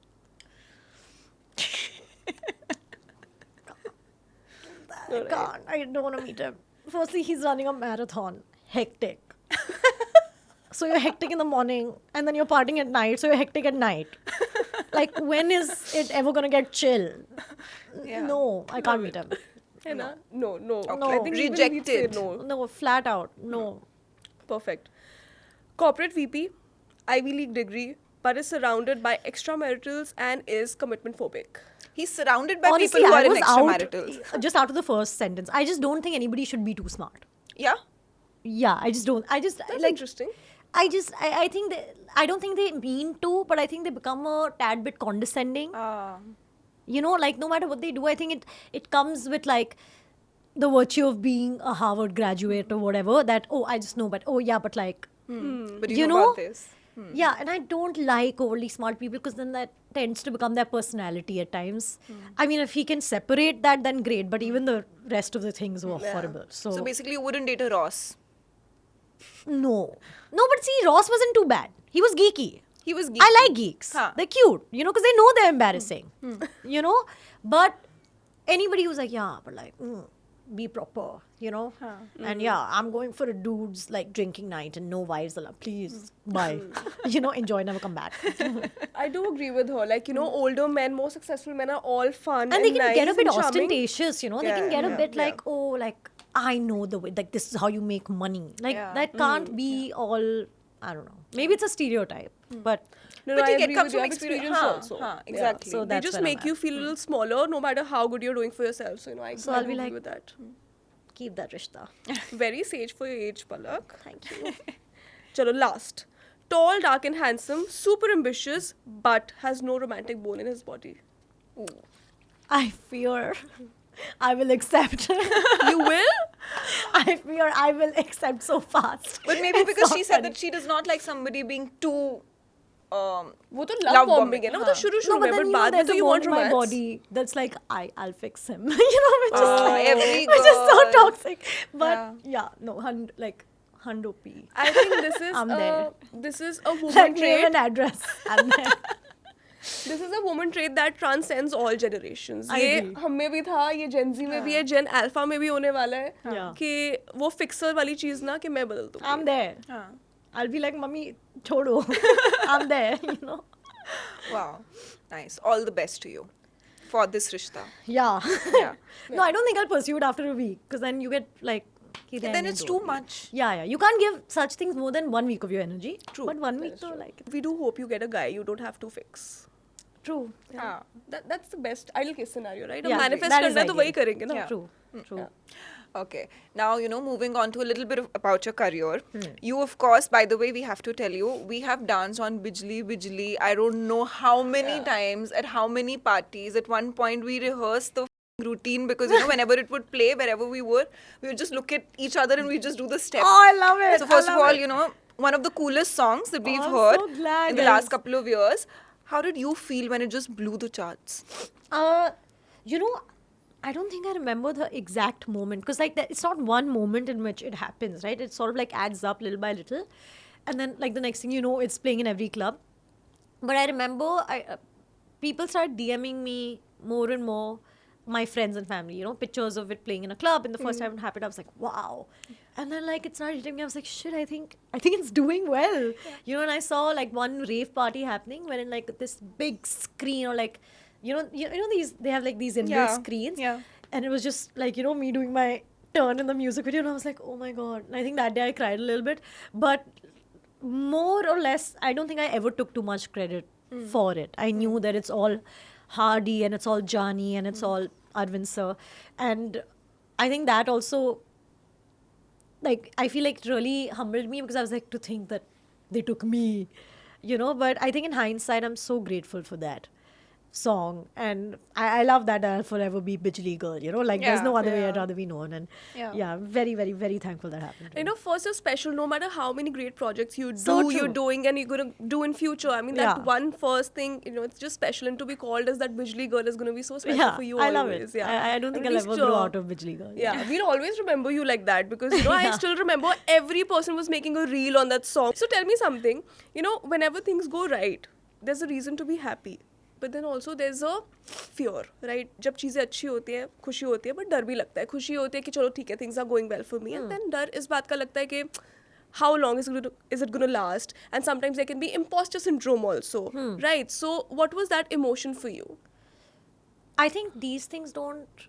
I can't. I don't want to meet him. Firstly, he's running a marathon. Hectic. So you're hectic in the morning and then you're partying at night. So you're hectic at night. Like, when is it ever going to get chill? Yeah. No, I can't meet him. है ना? No. No. I think even we'd say Rejected. no. No, flat out. No. Perfect. Corporate VP, Ivy League degree, but is surrounded by extramaritals and is commitment phobic. He's surrounded by Honestly, people who I are in was out extramaritals. just out of the first sentence. I just don't think anybody should be too smart. Yeah. Yeah, I just don't. I just That's like. interesting. I think I don't think they mean to, but I think they become a tad bit condescending. You know, like no matter what they do, I think it comes with like the virtue of being a Harvard graduate or whatever. That I just know, but but like But You you know know? about this. Yeah, and I don't like overly smart people because then that tends to become their personality at times. I mean, if he can separate that, then great. But even the rest of the things were horrible. So, So basically, you wouldn't date a Ross. no. No, but see, Ross wasn't too bad. He was geeky. He was geeky. I like geeks. Huh. They're cute, because they know they're embarrassing, But anybody who's like, yeah, but like, be proper, And yeah, I'm going for a dude's like drinking night and no wives allowed. Please, bye. Enjoy, never come back. I do agree with her. Like, older men, more successful men are all fun And they can nice get a bit and charming. ostentatious, They can get a bit like, oh, like, I know the way, like, this is how you make money. Like, that can't be all, I don't know. Maybe it's a stereotype, but No, But I you get agree comes with you. from I've experience. experienced also. Huh, exactly. So They that's just where I'm make you at. feel a little smaller, no matter how good you're doing for yourself. So, I So I I'll do be agree like- with that. keep that rishta. Very sage for your age, Palak. Thank you. Chalo, last. Tall, dark, and handsome, super ambitious, but has no romantic bone in his body. I fear I will accept. You will? I fear I will accept so fast. But maybe It's because not she said funny. that she does not like somebody being too. वो तो Love love bombing bombing, है ना वो हाँ. तो शुरू No, शुरू but में then but बाद में there's तो a you bone want in my romance. body that's like I'll fix him. Which is like, every which is so girl. toxic. But yeah, no, hundo p. I think this is I'm there. this is a woman Like name trait. and address. I'm there. This is a woman trait that transcends all generations. I ये agree. हम में भी था, ये Gen Z में भी है, Gen Alpha में भी होने वाला है Yeah. कि वो fixer वाली चीज ना कि मैं बदल दूँ. I'm there. Huh. I'll be like, Mummy, chodo. I'm there, Wow. Nice. All the best to you for this rishta. Yeah. Yeah. No, I don't think I'll pursue it after a week because then you get like. "Ki Then you it's don't too need." much. Yeah. You can't give such things more than 1 week of your energy. True. But 1 week, though, like. We do hope you get a guy you don't have to fix. True. Huh. That's the best ideal case scenario, right? Yeah, अब manifest that is करना है तो ideal. वही करेंगे ना. Yeah. True. True. Okay. Now, moving on to a little bit about your career. You, of course, by the way, we have to tell you, we have danced on Bijli Bijli. I don't know how many times, at how many parties. At one point, we rehearsed the routine because, whenever it would play, wherever we would just look at each other and we just do the steps. Oh, I love it. So first of all, one of the coolest songs that we've I'm heard so glad, in the yes. last couple of years. How did you feel when it just blew the charts? I don't think I remember the exact moment because it's not one moment in which it happens, right? It sort of like adds up little by little, and then like the next thing you know, it's playing in every club. But I remember people started DMing me more and more, my friends and family, pictures of it playing in a club. And the first time it happened, I was like, wow. And then like it started hitting me. I was like, shit, I think it's doing well. And I saw like one rave party happening where in like this big screen or like, these, they have like these inbuilt Yeah, screens. yeah. And it was just like, me doing my turn in the music video. And I was like, oh my God. And I think that day I cried a little bit. But more or less, I don't think I ever took too much credit for it. I knew that it's all Hardy and it's all Johnny and it's all Arvind sir. And I think that also, like, I feel like it really humbled me because I was like, to think that they took me, But I think in hindsight, I'm so grateful for that song. And I love that I'll forever be Bijli Girl, Like, there's Yeah, no other way yeah. I'd rather be known. And Yeah. yeah, very, very, very thankful that happened. to me. First you're special no matter how many great projects you do, So you're true. doing and you're going to do in future. I mean, that Yeah. one first thing, it's just special. And to be called as that Bijli girl is going to be so special Yeah, for you I always. love it. Yeah. I don't think I'm I'll really ever grow sure. out of Bijli Girl. Yeah, we'll always remember you like that because, I Yeah. still remember every person was making a reel on that song. So tell me something, whenever things go right, there's a reason to be happy. But then also there's a fear, right? जब चीज़ें अच्छी होती हैं, खुशी होती है, but डर भी लगता है. खुशी होती है कि चलो ठीक है, things are going well for me. And then डर इस बात का लगता है कि how long is it going to last? And sometimes there can be imposter syndrome also, right? So what was that emotion for you? I think these things don't.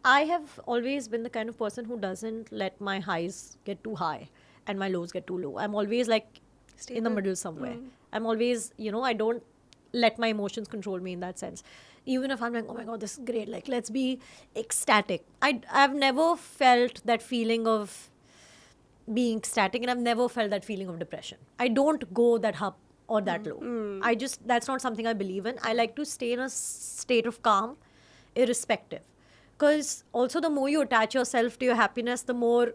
I have always been the kind of person who doesn't let my highs get too high and my lows get too low. I'm always like in the middle somewhere. I'm always, I don't let my emotions control me in that sense. Even if I'm like, oh my God, this is great. Like, let's be ecstatic. I've never felt that feeling of being ecstatic and I've never felt that feeling of depression. I don't go that up or that low. That's not something I believe in. I like to stay in a state of calm, irrespective. Because also the more you attach yourself to your happiness, the more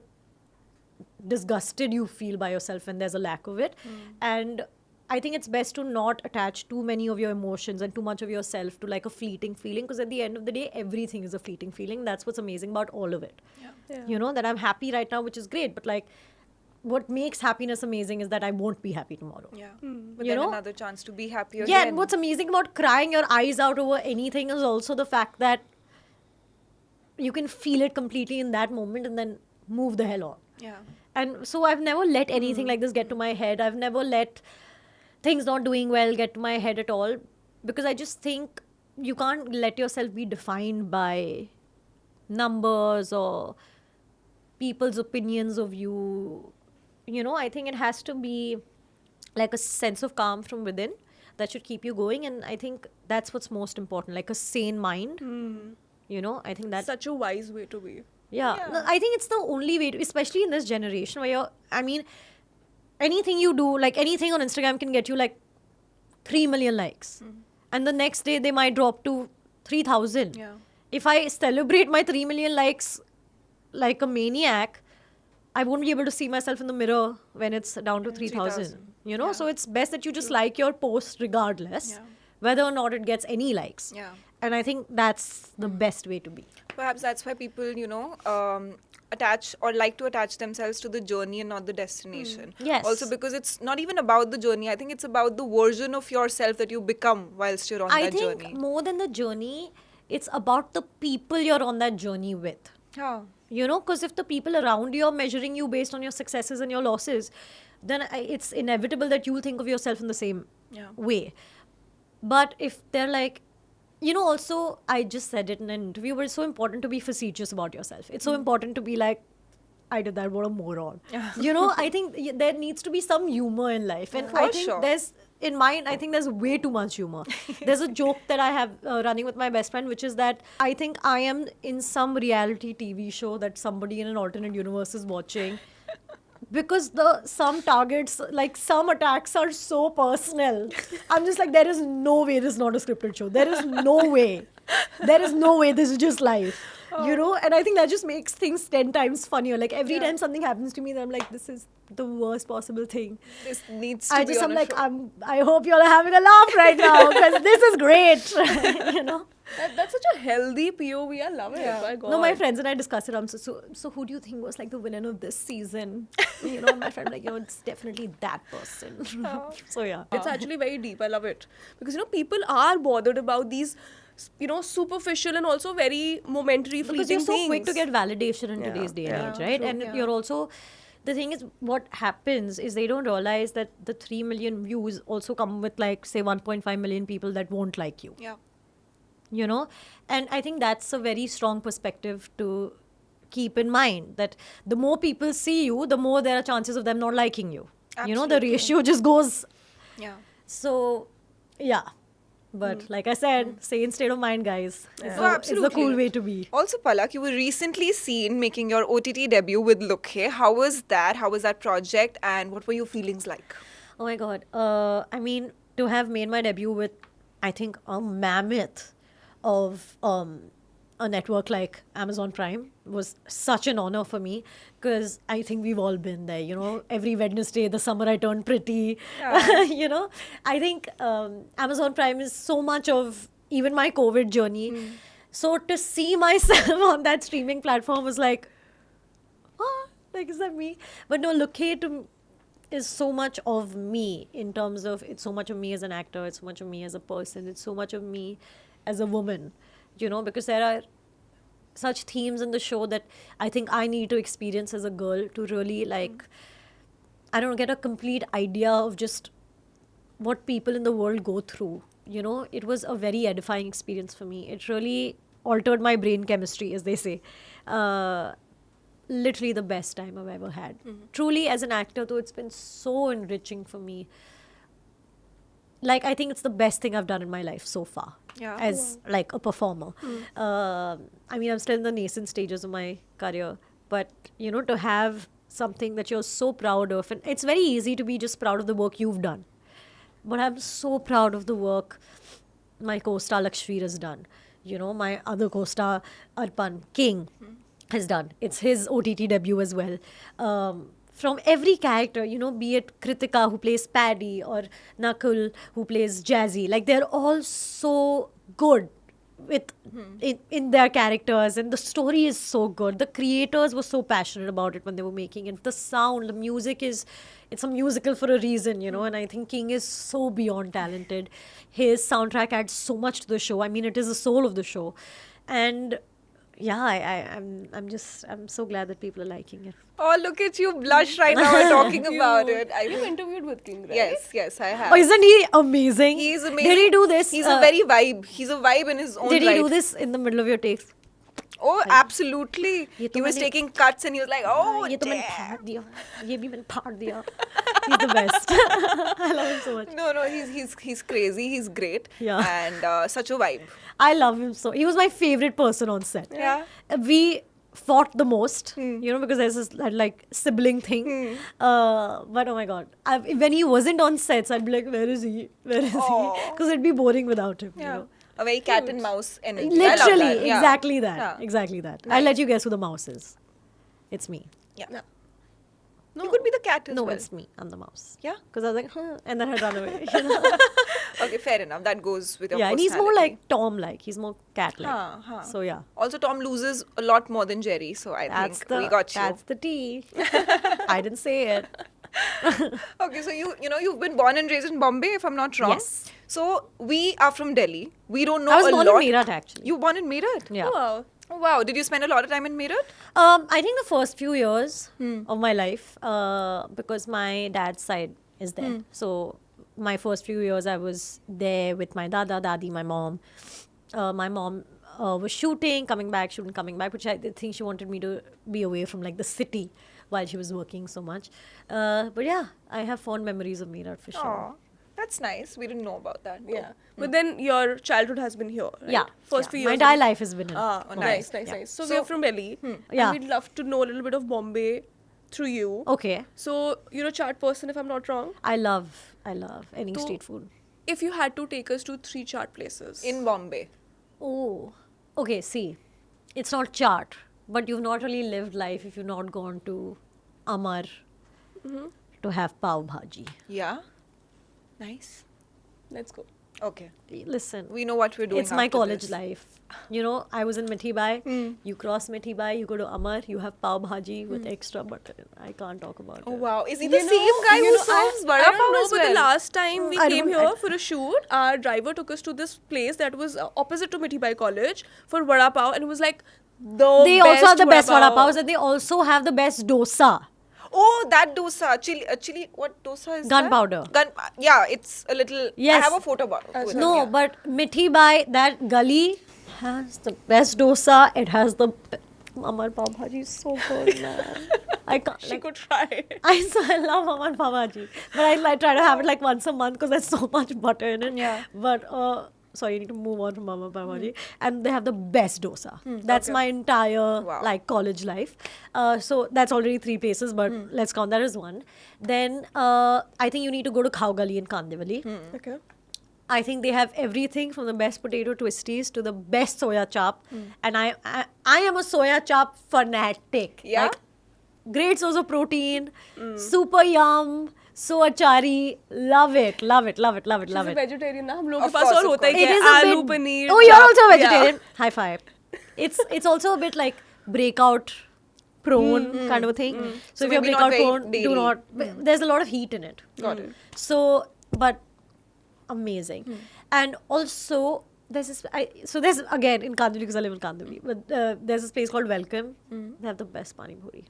disgusted you feel by yourself when there's a lack of it. And I think it's best to not attach too many of your emotions and too much of yourself to like a fleeting feeling, because at the end of the day, everything is a fleeting feeling. That's what's amazing about all of it. Yeah. You know, that I'm happy right now, which is great, but like what makes happiness amazing is that I won't be happy tomorrow. Yeah. But You then know? another chance to be happier. Yeah, again. and what's amazing about crying your eyes out over anything is also the fact that you can feel it completely in that moment and then move the hell on. Yeah. And so I've never let anything like this get to my head. I've never let things not doing well get to my head at all, because I just think you can't let yourself be defined by numbers or people's opinions of you. You know, I think it has to be like a sense of calm from within that should keep you going. And I think that's what's most important, like a sane mind. You know, I think that's Such a wise way to be. yeah. No, I think it's the only way to, especially in this generation where I mean, anything you do, like anything on Instagram can get you like 3 million likes. And the next day they might drop to 3,000. Yeah. If I celebrate my 3 million likes like a maniac, I won't be able to see myself in the mirror when it's down to 3,000. 3,000. You know, Yeah. so it's best that you just like your post regardless, Yeah. whether or not it gets any likes. Yeah. And I think that's the best way to be. Perhaps that's why people, attach or like to attach themselves to the journey and not the destination. Yes. Also because it's not even about the journey. I think it's about the version of yourself that you become whilst you're on I that think journey. more than the journey, it's about the people you're on that journey with. Yeah. You know, because if the people around you are measuring you based on your successes and your losses, then it's inevitable that you'll think of yourself in the same Yeah. way. But if they're like, you know, also, I just said it in an interview, but it's so important to be facetious about yourself. It's so important to be like, I did that, what a moron. Yeah. You know, I think there needs to be some humor in life. And For I think sure. in mine, I think there's way too much humor. There's a joke that I have running with my best friend, which is that I think I am in some reality TV show that somebody in an alternate universe is watching. Because some targets, like some attacks are so personal. I'm just like, there is no way this is not a scripted show. There is no way. There is no way this is just life. You know? And I think that just makes things 10 times funnier. Like every Yeah. time something happens to me, then I'm like, this is the worst possible thing. This needs to I be just on am a like, show. I hope you're having a laugh right now because this is great. You know? That's such a healthy POV. I love it. My God. No, my friends and I discussed it. I'm so who do you think was like the villain of this season? You know, my friend like, you know, it's definitely that person. So yeah. It's actually very deep. I love it. Because, people are bothered about these, superficial and also very momentary, Because fleeting you're so things. quick to get validation in Yeah, today's day and yeah, age, right? true, And yeah. you're also, the thing is, what happens is they don't realize that the 3 million views also come with like, say, 1.5 million people that won't like you. Yeah. You know, and I think that's a very strong perspective to keep in mind, that the more people see you, the more there are chances of them not liking you. You know, the Absolutely. ratio just goes. Yeah. So yeah, but like I said, sane state of mind, guys. Yeah. It's Oh, the- it's the cool absolutely. way to be. Also, Palak, you were recently seen making your OTT debut with Look Hey. How was that? How was that project? And what were your feelings like? Oh my god. I mean, to have made my debut with, I think, a mammoth of a network like Amazon Prime was such an honor for me, because I think we've all been there, you know, every Wednesday, the summer I turned pretty, you know. I think Amazon Prime is so much of even my COVID journey. So to see myself on that streaming platform was like, like, is that me? But no, Look Hey is so much of me, in terms of it's so much of me as an actor, it's so much of me as a person, it's so much of me as a woman, you know, because there are such themes in the show that I think I need to experience as a girl to really like, I don't know, get a complete idea of just what people in the world go through. You know, it was a very edifying experience for me. It really altered my brain chemistry, as they say. Literally the best time I've ever had. Truly, as an actor, though, it's been so enriching for me. Like, I think it's the best thing I've done in my life so far. Yeah. As like a performer. I mean, I'm still in the nascent stages of my career, but you know, to have something that you're so proud of, and it's very easy to be just proud of the work you've done, but I'm so proud of the work my co-star Lakshveer has done. You know, my other co-star Arpan King, has done. It's his OTT debut as well. From every character, be it Kritika who plays Paddy or Nakul who plays Jazzy, like they're all so good with in their characters, and the story is so good. The creators were so passionate about it when they were making it. The sound, the music it's a musical for a reason, and I think King is so beyond talented. His soundtrack adds so much to the show. I mean, it is the soul of the show, and yeah, I'm so glad that people are liking it. Oh, look at you blush right now while talking about it. You've interviewed with King, right? Yes, I have. Oh, isn't he amazing? He is amazing. Did he do this? He's a very vibe. He's a vibe in his own Did he right. do this in the middle of your takes? Oh, absolutely. ये तो He was मैंने- taking cuts and he was like, oh, ये तो मैंने damn. फाड़ दिया, ये भी मैंने फाड़ दिया. He's the best. I love him so much. No, he's crazy. He's great. Yeah. And such a vibe. I love him so. He was my favorite person on set. Yeah. We fought the most, because there's this like sibling thing. But oh my god, when he wasn't on sets, I'd be like, where is he? Where is he? Aw. Because it'd be boring without him. Yeah. A very cat and mouse energy. I love Literally, that. Yeah. exactly that. Yeah. Exactly that. I'll let you guess who the mouse is. It's me. Yeah. No. You could be the cat as No, well. it's me. I'm the mouse. Yeah. Because I was like, and then I'd run away. Okay, fair enough. That goes with your Yeah, and he's more personality. like Tom-like. He's more cat-like. Huh. So yeah. Also, Tom loses a lot more than Jerry, so I think we got you. That's the tea. I didn't say it. Okay, so you've been born and raised in Bombay, if I'm not wrong. Yes. So we are from Delhi. We don't know I was a born lot. in Meerut actually. You were born in Meerut? Yeah. Oh, wow. Oh, wow. Did you spend a lot of time in Meerut? I think the first few years of my life, because my dad's side is there. So my first few years, I was there with my dada, dadi, my mom. My mom was shooting, coming back, which I think she wanted me to be away from like the city while she was working so much. But yeah, I have fond memories of Meerut for sure. Aw, that's nice. We didn't know about that. though. Yeah. But then your childhood has been here, right? Yeah. First yeah. few My years. entire life has been in. Ah, Oh, nice, nice. nice, nice. So, So- we're from Delhi. Yeah. And we'd love to know a little bit of Bombay through you. Okay. So, you're a chart person, if I'm not wrong. I love any To- street food. If you had to take us to 3 chart places. In Bombay. Oh, okay. See, it's not chart, but you've not really lived life if you've not gone to Amar to have pav bhaji. Yeah. Nice. Let's go. Okay. Listen, We know what we're doing. it's my after college this. life. I was in Mithibai. You cross Mithibai, you go to Amar, you have pav bhaji with extra butter. I can't talk about Oh it. wow. Is he the same guy who serves I vada don't pav know, as but well? the last time we I came don't- here for a shoot, our driver took us to this place that was opposite to Mithibai College for vada pav, and it was like They also have the best vada pav. pavs, and they also have the best dosa. Oh, that dosa. Chili. What dosa is Gunpowder. that? Yeah, it's a little. Yes. I have a photo with No, it, yeah. but Mithibai, that gully has the best dosa. It has the Amar pav bhaji is so good, man. I can't. She Like, could try. I love Amar pav bhaji, but I try to have it like once a month because there's so much butter in it. Yeah. But sorry, you need to move on from Amar pav bhaji, and they have the best dosa. That's okay. my entire Wow. like college life. So that's already 3 places, but let's count that as one. Then I think you need to go to Khao Gali in Kandivali. Okay. I think they have everything from the best potato twisties to the best soya chop. And I am a soya chop fanatic. Yeah? Like, great source of protein, super yum, so achari. Love it, love it, love it, love it, She's love a it. vegetarian ना हम लोग के Of pass course, और of होता है course. क्या It is a आलू bit. Paneer Oh, you're chop. also a Yeah. vegetarian. High five. It's also a bit like breakout prone kind of a thing. So, So if you're maybe not breakout very prone, do dairy. not. There's a lot of heat in it. Got it. So, but amazing. And also, there's again in Kandivali because I live in Kandivali, but there's this place called Welcome. They have the best pani puri.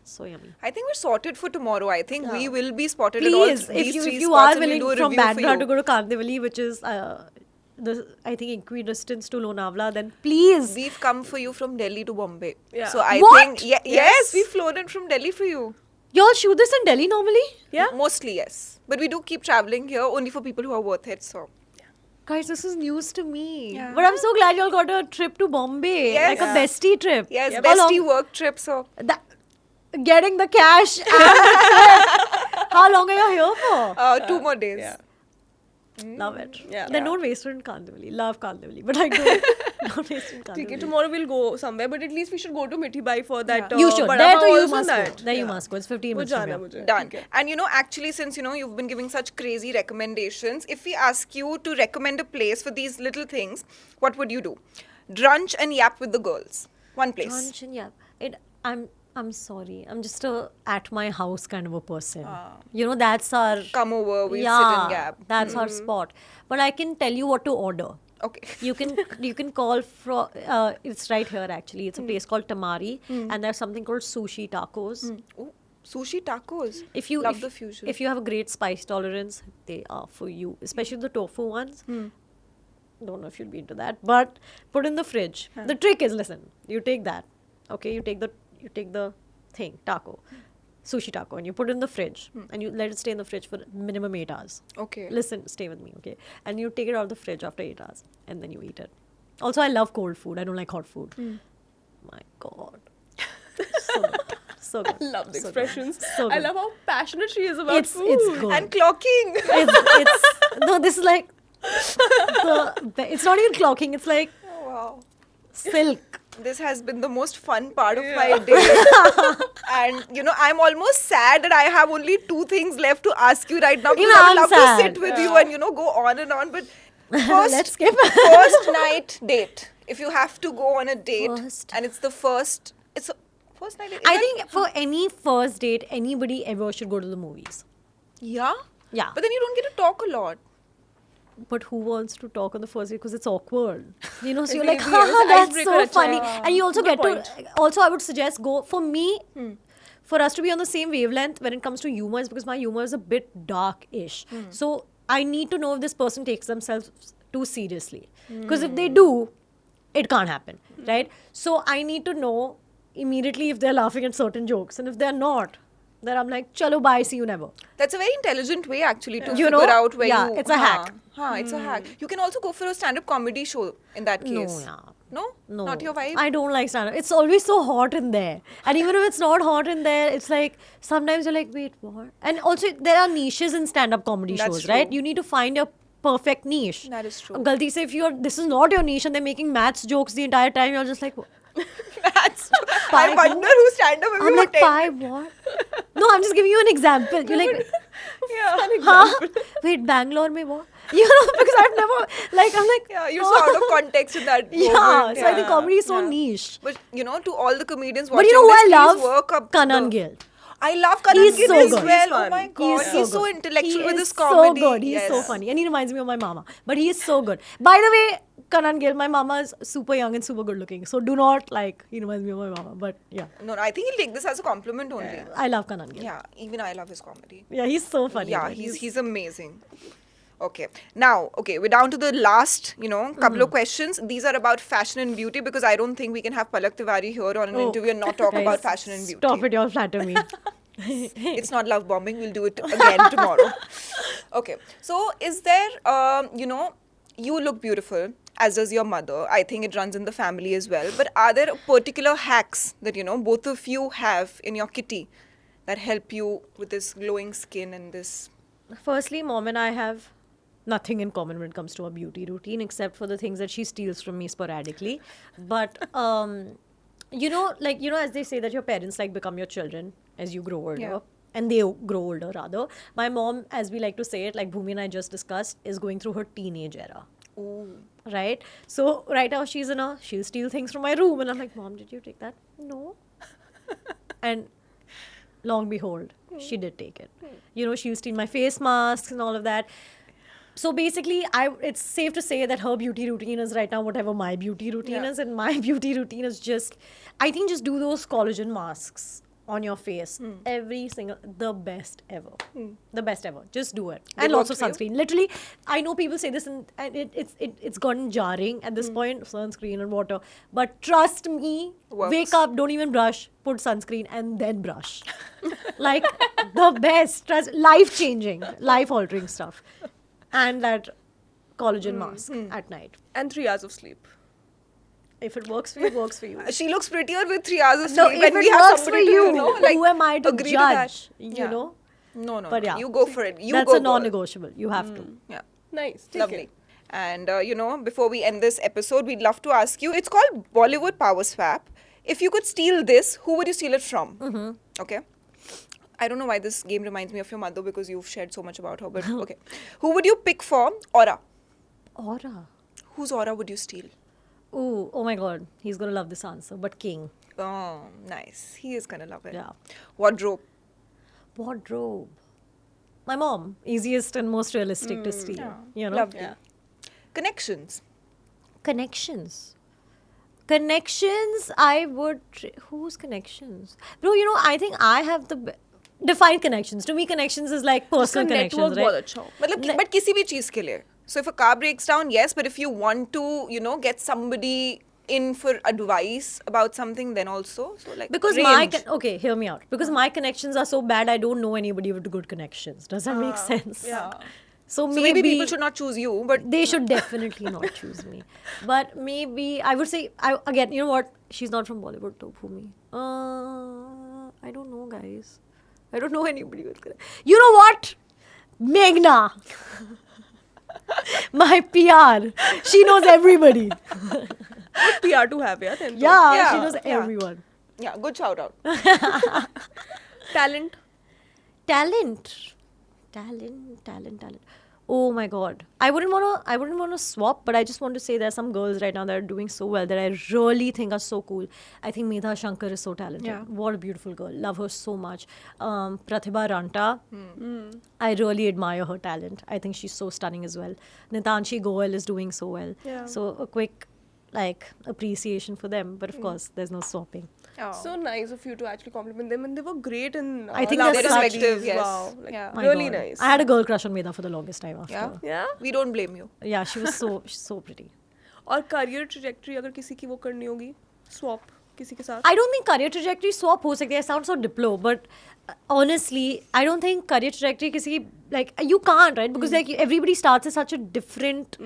So yummy. I think we're sorted for tomorrow. I think we will be spotted at all Please, these if three you spots are and we'll willing do a from review for Bandra you. to go to Kandivali, which is I think equidistant to Lonavala, then please. We've come for you from Delhi to Bombay. Yeah. So I What? think yes, we've flown in from Delhi for you. Y'all shoot this in Delhi normally? Yeah. Mostly yes. But we do keep traveling here only for people who are worth it. So Guys, this is news to me. Yeah. But I'm so glad y'all got a trip to Bombay. Yes. Like a bestie trip. yes, How bestie long- work trip. So Getting the cash and the trip. How long are you here for? 2 more days. Yeah. Love it. Yeah. Then don't waste it in Kandivali. Love Kandivali, but I don't waste it in Okay, Kandivali. tomorrow we'll go somewhere, but at least we should go to Mithi Bai for that. You should. vada There pav to you also must that. go. There you Yeah. must go. It's 15 वो minutes from जाना here. मुझे. Done. Okay. And actually, since you've been giving such crazy recommendations, if we ask you to recommend a place for these little things, what would you do? Drunch and yap with the girls. One place. Brunch and yeah. I'm sorry. I'm just a at my house kind of a person. That's our Come over, we'll sit and gab. That's our spot. But I can tell you what to order. Okay. You can call from it's right here actually. It's a place called Tamari, and there's something called sushi tacos. Ooh, sushi tacos. If you love if, the fusion. if you have a great spice tolerance, they are for you. Especially the tofu ones. Don't know if you'll be into that, but put in the fridge. The trick is, listen, you take that, okay? You take the thing, taco, sushi taco, and you put it in the fridge, and you let it stay in the fridge for minimum 8 hours. Okay. Listen, stay with me, okay? And you take it out of the fridge after 8 hours, and then you eat it. Also, I love cold food. I don't like hot food. My God. So good. So good. I love the So good. expressions. So I good. love how passionate she is about It's food. good. And clocking. it's no, this is like it's not even clocking. It's like Oh, wow. silk. This has been the most fun part of my day. And I'm almost sad that I have only 2 things left to ask you right now, because Even I would I'm love to sad. sit with you and go on and on. But first, Let's skip. first night date. If you have to go on a date First. and it's the first, it's a first night date. I think for any first date, anybody ever should go to the movies. Yeah. Yeah. But then you don't get to talk a lot. But who wants to talk on the first date because it's awkward? So you're like, Maybe haha, it's that's icebreaker, so acha. funny. And you also Good get to. Also, I would suggest go for me. For us to be on the same wavelength when it comes to humor is because my humor is a bit dark-ish. So I need to know if this person takes themselves too seriously. Because if they do, it can't happen, right? So I need to know immediately if they're laughing at certain jokes, and if they're not, then I'm like, chalo, bye, see you never. That's a very intelligent way actually to You figure know? out where Yeah, you. it's a hack. It's a hack. You can also go for a stand-up comedy show in that case. yeah. No? No, Not your vibe? I don't like stand-up. It's always so hot in there, and even if it's not hot in there, it's like sometimes you're like, wait, what? And also there are niches in stand-up comedy That's shows, true. right? You need to find your perfect niche. That is true. Galti se, if this is not your niche and they're making maths jokes the entire time, you're just like, That's true. I Pie wonder who stand-up have I'm you like, attended? pie, what? No, I'm just giving you an example. You're like, Yeah. huh? Wait, Bangalore mein what? Because I've never, I'm like, Yeah, you're so out of context in that yeah. moment. So I think comedy is so Yeah. niche. But to all the comedians But watching you know who this, I please love? work up Kanan the- Gill. I love Kanan He's Gill so as good. well. He's Oh fun. my god, he's so intellectual He with is his comedy. So good. He's so Yes. funny, and he reminds me of my mama. But he is so good. By the way, Kanan Gill, my mama is super young and super good looking. So do not he reminds me of my mama. But yeah, No, I think he'll take this as a compliment only. I love Kanan Gill. Yeah, even I love his comedy. Yeah, he's so funny. Yeah, man. he's amazing. Okay. Now, we're down to the last, couple of questions. These are about fashion and beauty, because I don't think we can have Palak Tiwari here on an Oh, interview and not talk guys, about fashion and beauty. Stop it, y'all flatter me. It's not love bombing. We'll do it again tomorrow. Okay. So, is there, you look beautiful, as does your mother. I think it runs in the family as well. But are there particular hacks that, both of you have in your kitty that help you with this glowing skin and this? Firstly, mom and I have nothing in common when it comes to our beauty routine, except for the things that she steals from me sporadically. But as they say that your parents become your children as you grow older. Yeah. And they grow older rather. My mom, as we like to say it, like Bhumi and I just discussed, is going through her teenage era. Ooh. Right? So right now she'll steal things from my room, and I'm like, Mom, did you take that? No. And long behold, she did take it. She'll steal my face masks and all of that. So basically, it's safe to say that her beauty routine is right now whatever my beauty routine Yeah. is, and my beauty routine is just do those collagen masks on your face the best ever. The best ever. Just do it. They And lots of work for you? sunscreen. Literally, I know people say this and it's gotten jarring at this point, sunscreen and water. But trust me, Works. wake up, don't even brush, put sunscreen and then brush. The best. Trust, life-changing, life-altering stuff. And that collagen mask at night. And 3 hours of sleep. If it works for you, it works for you. She looks prettier with 3 hours of sleep. No, if when it we have works for somebody to, you, like, who am I to agree to that. judge? Yeah. You know? No. But yeah. You go for it. You That's go, a girl. non-negotiable. You have to. Yeah. Nice. Take Lovely. it. And before we end this episode, we'd love to ask you. It's called Bollywood Power Swap. If you could steal this, who would you steal it from? Okay. I don't know why this game reminds me of your mother because you've shared so much about her. But okay, who would you pick for aura? Aura. Whose aura would you steal? Ooh, oh my god, he's gonna love this answer. But king. Oh, nice. He is gonna love it. Yeah. Wardrobe. Wardrobe. My mom. Easiest and most realistic to steal. Yeah. You know? Lovely. Yeah. Connections. Connections. Connections, I would. Whose connections? Bro, I think I have the. Define connections. To me, connections is like personal उसका connections, network right? बहुत अच्छा हो. मतलब but किसी भी चीज के लिए. So if a car breaks down, yes, but if you want to, get somebody in for advice about something, then also. So like Because range. okay, hear me out. Because my connections are so bad, I don't know anybody with good connections. Does that make sense? Yeah. So So maybe people should not choose you, but they should definitely not choose me. But maybe I would say again. You know what? She's not from Bollywood, to Bhumi. I don't know, guys. I don't know anybody with connections. You know what? Meghna. My PR. She knows everybody. Good PR to have, yeah. then. Yeah, Yeah, she knows yeah. everyone. yeah, good shout out. Talent. Talent. Oh my god. I wouldn't wanna swap, but I just want to say there are some girls right now that are doing so well that I really think are so cool. I think Medha Shankar is so talented. Yeah. What a beautiful girl. Love her so much. Pratibha Ranta. I really admire her talent. I think she's so stunning as well. Nitanshi Goel is doing so well. Yeah. So a quick appreciation for them. But of course, there's no swapping. Oh. So nice of you to actually compliment them, and they were great in. I think Love they're Studies. respective, yes. Wow, like, Yeah. My really God. nice. I had a girl crush on Medha for the longest time after. Yeah? Yeah. We don't blame you. Yeah, she was so pretty. और career trajectory अगर किसी की वो करनी होगी, swap किसी के साथ. I don't think career trajectory swap हो सकती है. I sound so diplo, but honestly, I don't think career trajectory किसी you can't, right? Because everybody starts at such a different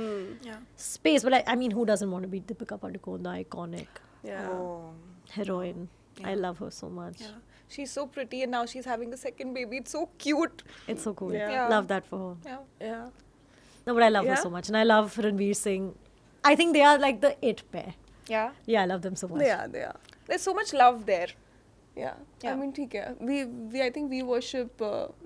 Yeah. space. But I mean, who doesn't want to be Deepika Padukone, the iconic Yeah. Oh. heroine? I love her so much. Yeah. She's so pretty and now she's having a second baby. It's so cute. It's so cool. Yeah. Yeah. Love that for her. Yeah. Yeah. No, but I love her Yeah? so much, and I love Ranveer Singh. I think they are like the it pair. Yeah. Yeah, I love them so much. They are. There's so much love there. Yeah. Yeah. I mean, ठीक है. We I think we worship,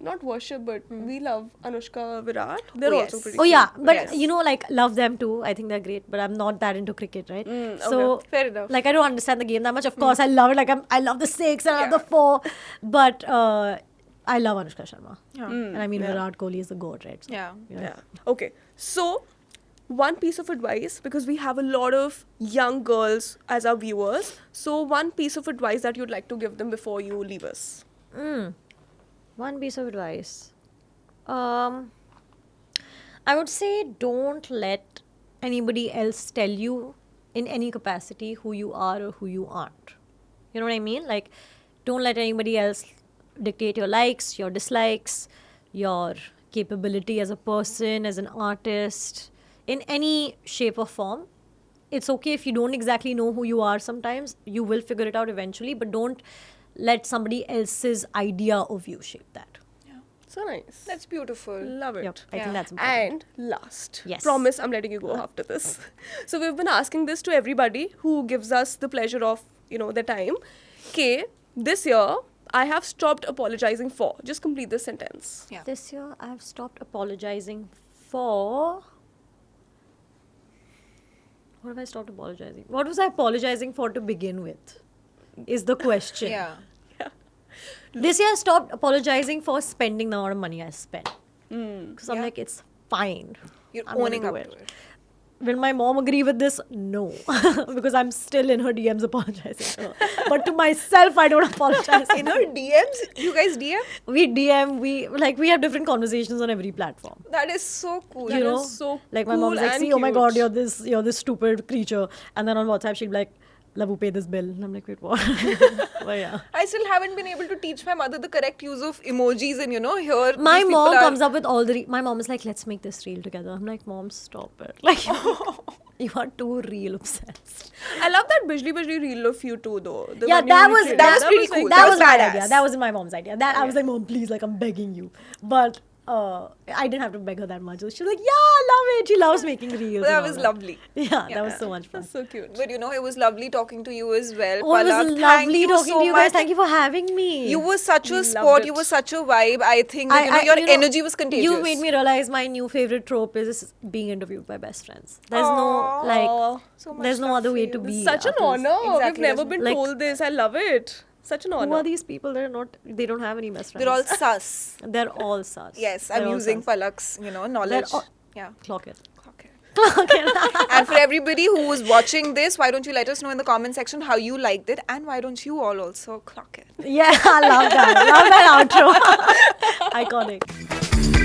not worship, but we love Anushka Virat. They're Oh, also yes. pretty. Oh yeah, cute. but Yes. love them too. I think they're great, but I'm not that into cricket, right? So okay. Fair enough. I don't understand the game that much. Of course, I love it. I love the 6 and I love the 4, but I love Anushka Sharma. Yeah. And I mean, Virat Kohli is the goat, right? So, Yeah. Yeah. Okay. So, one piece of advice, because we have a lot of young girls as our viewers. So, one piece of advice that you'd like to give them before you leave us. One piece of advice. I would say don't let anybody else tell you in any capacity who you are or who you aren't. You know what I mean? Like, don't let anybody else dictate your likes, your dislikes, your capability as a person, as an artist, in any shape or form. It's okay if you don't exactly know who you are sometimes. You will figure it out eventually, but don't let somebody else's idea of you shape that. So nice. That's beautiful. Love it. Yep, I Yeah. think that's important. And last, Yes. promise I'm letting you go after this. So we've been asking this to everybody who gives us the pleasure of, their time. Okay, this year I have stopped apologizing for. Just complete this sentence. Yeah. This year, I've stopped apologizing for. What have I stopped apologizing? What was I apologizing for to begin with? Is the question. Yeah. This year, I stopped apologizing for spending the amount of money I spent. Because I'm Yeah. like, it's fine. You're I'm gonna owning do up it. to it. Will my mom agree with this? No. Because I'm still in her DMs apologizing to her. But to myself, I don't apologize. In her DMs? You guys DM? We DM, we have different conversations on every platform. That is so cool. That You know, is so like my cool mom's like, and see, oh my god, cute. you're this stupid creature. And then on WhatsApp, she'll be like, Labu, pay this bill. And I'm like, wait, what? But yeah. I still haven't been able to teach my mother the correct use of emojis and here My these mom people comes up with all the. My mom is like, let's make this reel together. I'm like, mom, stop it. Like, you are too real obsessed. I love that Bijli Bijli reel of you too, though. The Yeah, one you that was recreated. that was pretty like- cool. That That was was my badass. idea. That was my mom's idea. That I was like, mom, please, like, I'm begging you. But I didn't have to beg her that much. She was like, yeah, I love it. She loves making reels. That and all was lovely. Yeah, that was so much fun. That's so cute. But you know, it was lovely talking to you as well. Oh, it Palak, was thank lovely you talking so to you guys. much. Thank you for having me. You were such a Loved sport. You it. were such a vibe. I think that, your you know, energy was contagious. You made me realize my new favorite trope is being interviewed by best friends. There's Aw. no like, So much there's no love other for way you. to be. Such an after this. honor. Exactly, We've never that's- been like- told this. I love it. Such an Who honor. are these people? They don't have any best friends. They're all sus. They're all sus. Yes, They're I'm all using sus. Palak's, knowledge. all- Yeah. Clock it. Okay. And for everybody who was watching this, why don't you let us know in the comment section how you liked it, and why don't you all also clock it? Yeah, I love that. Love that outro. Iconic.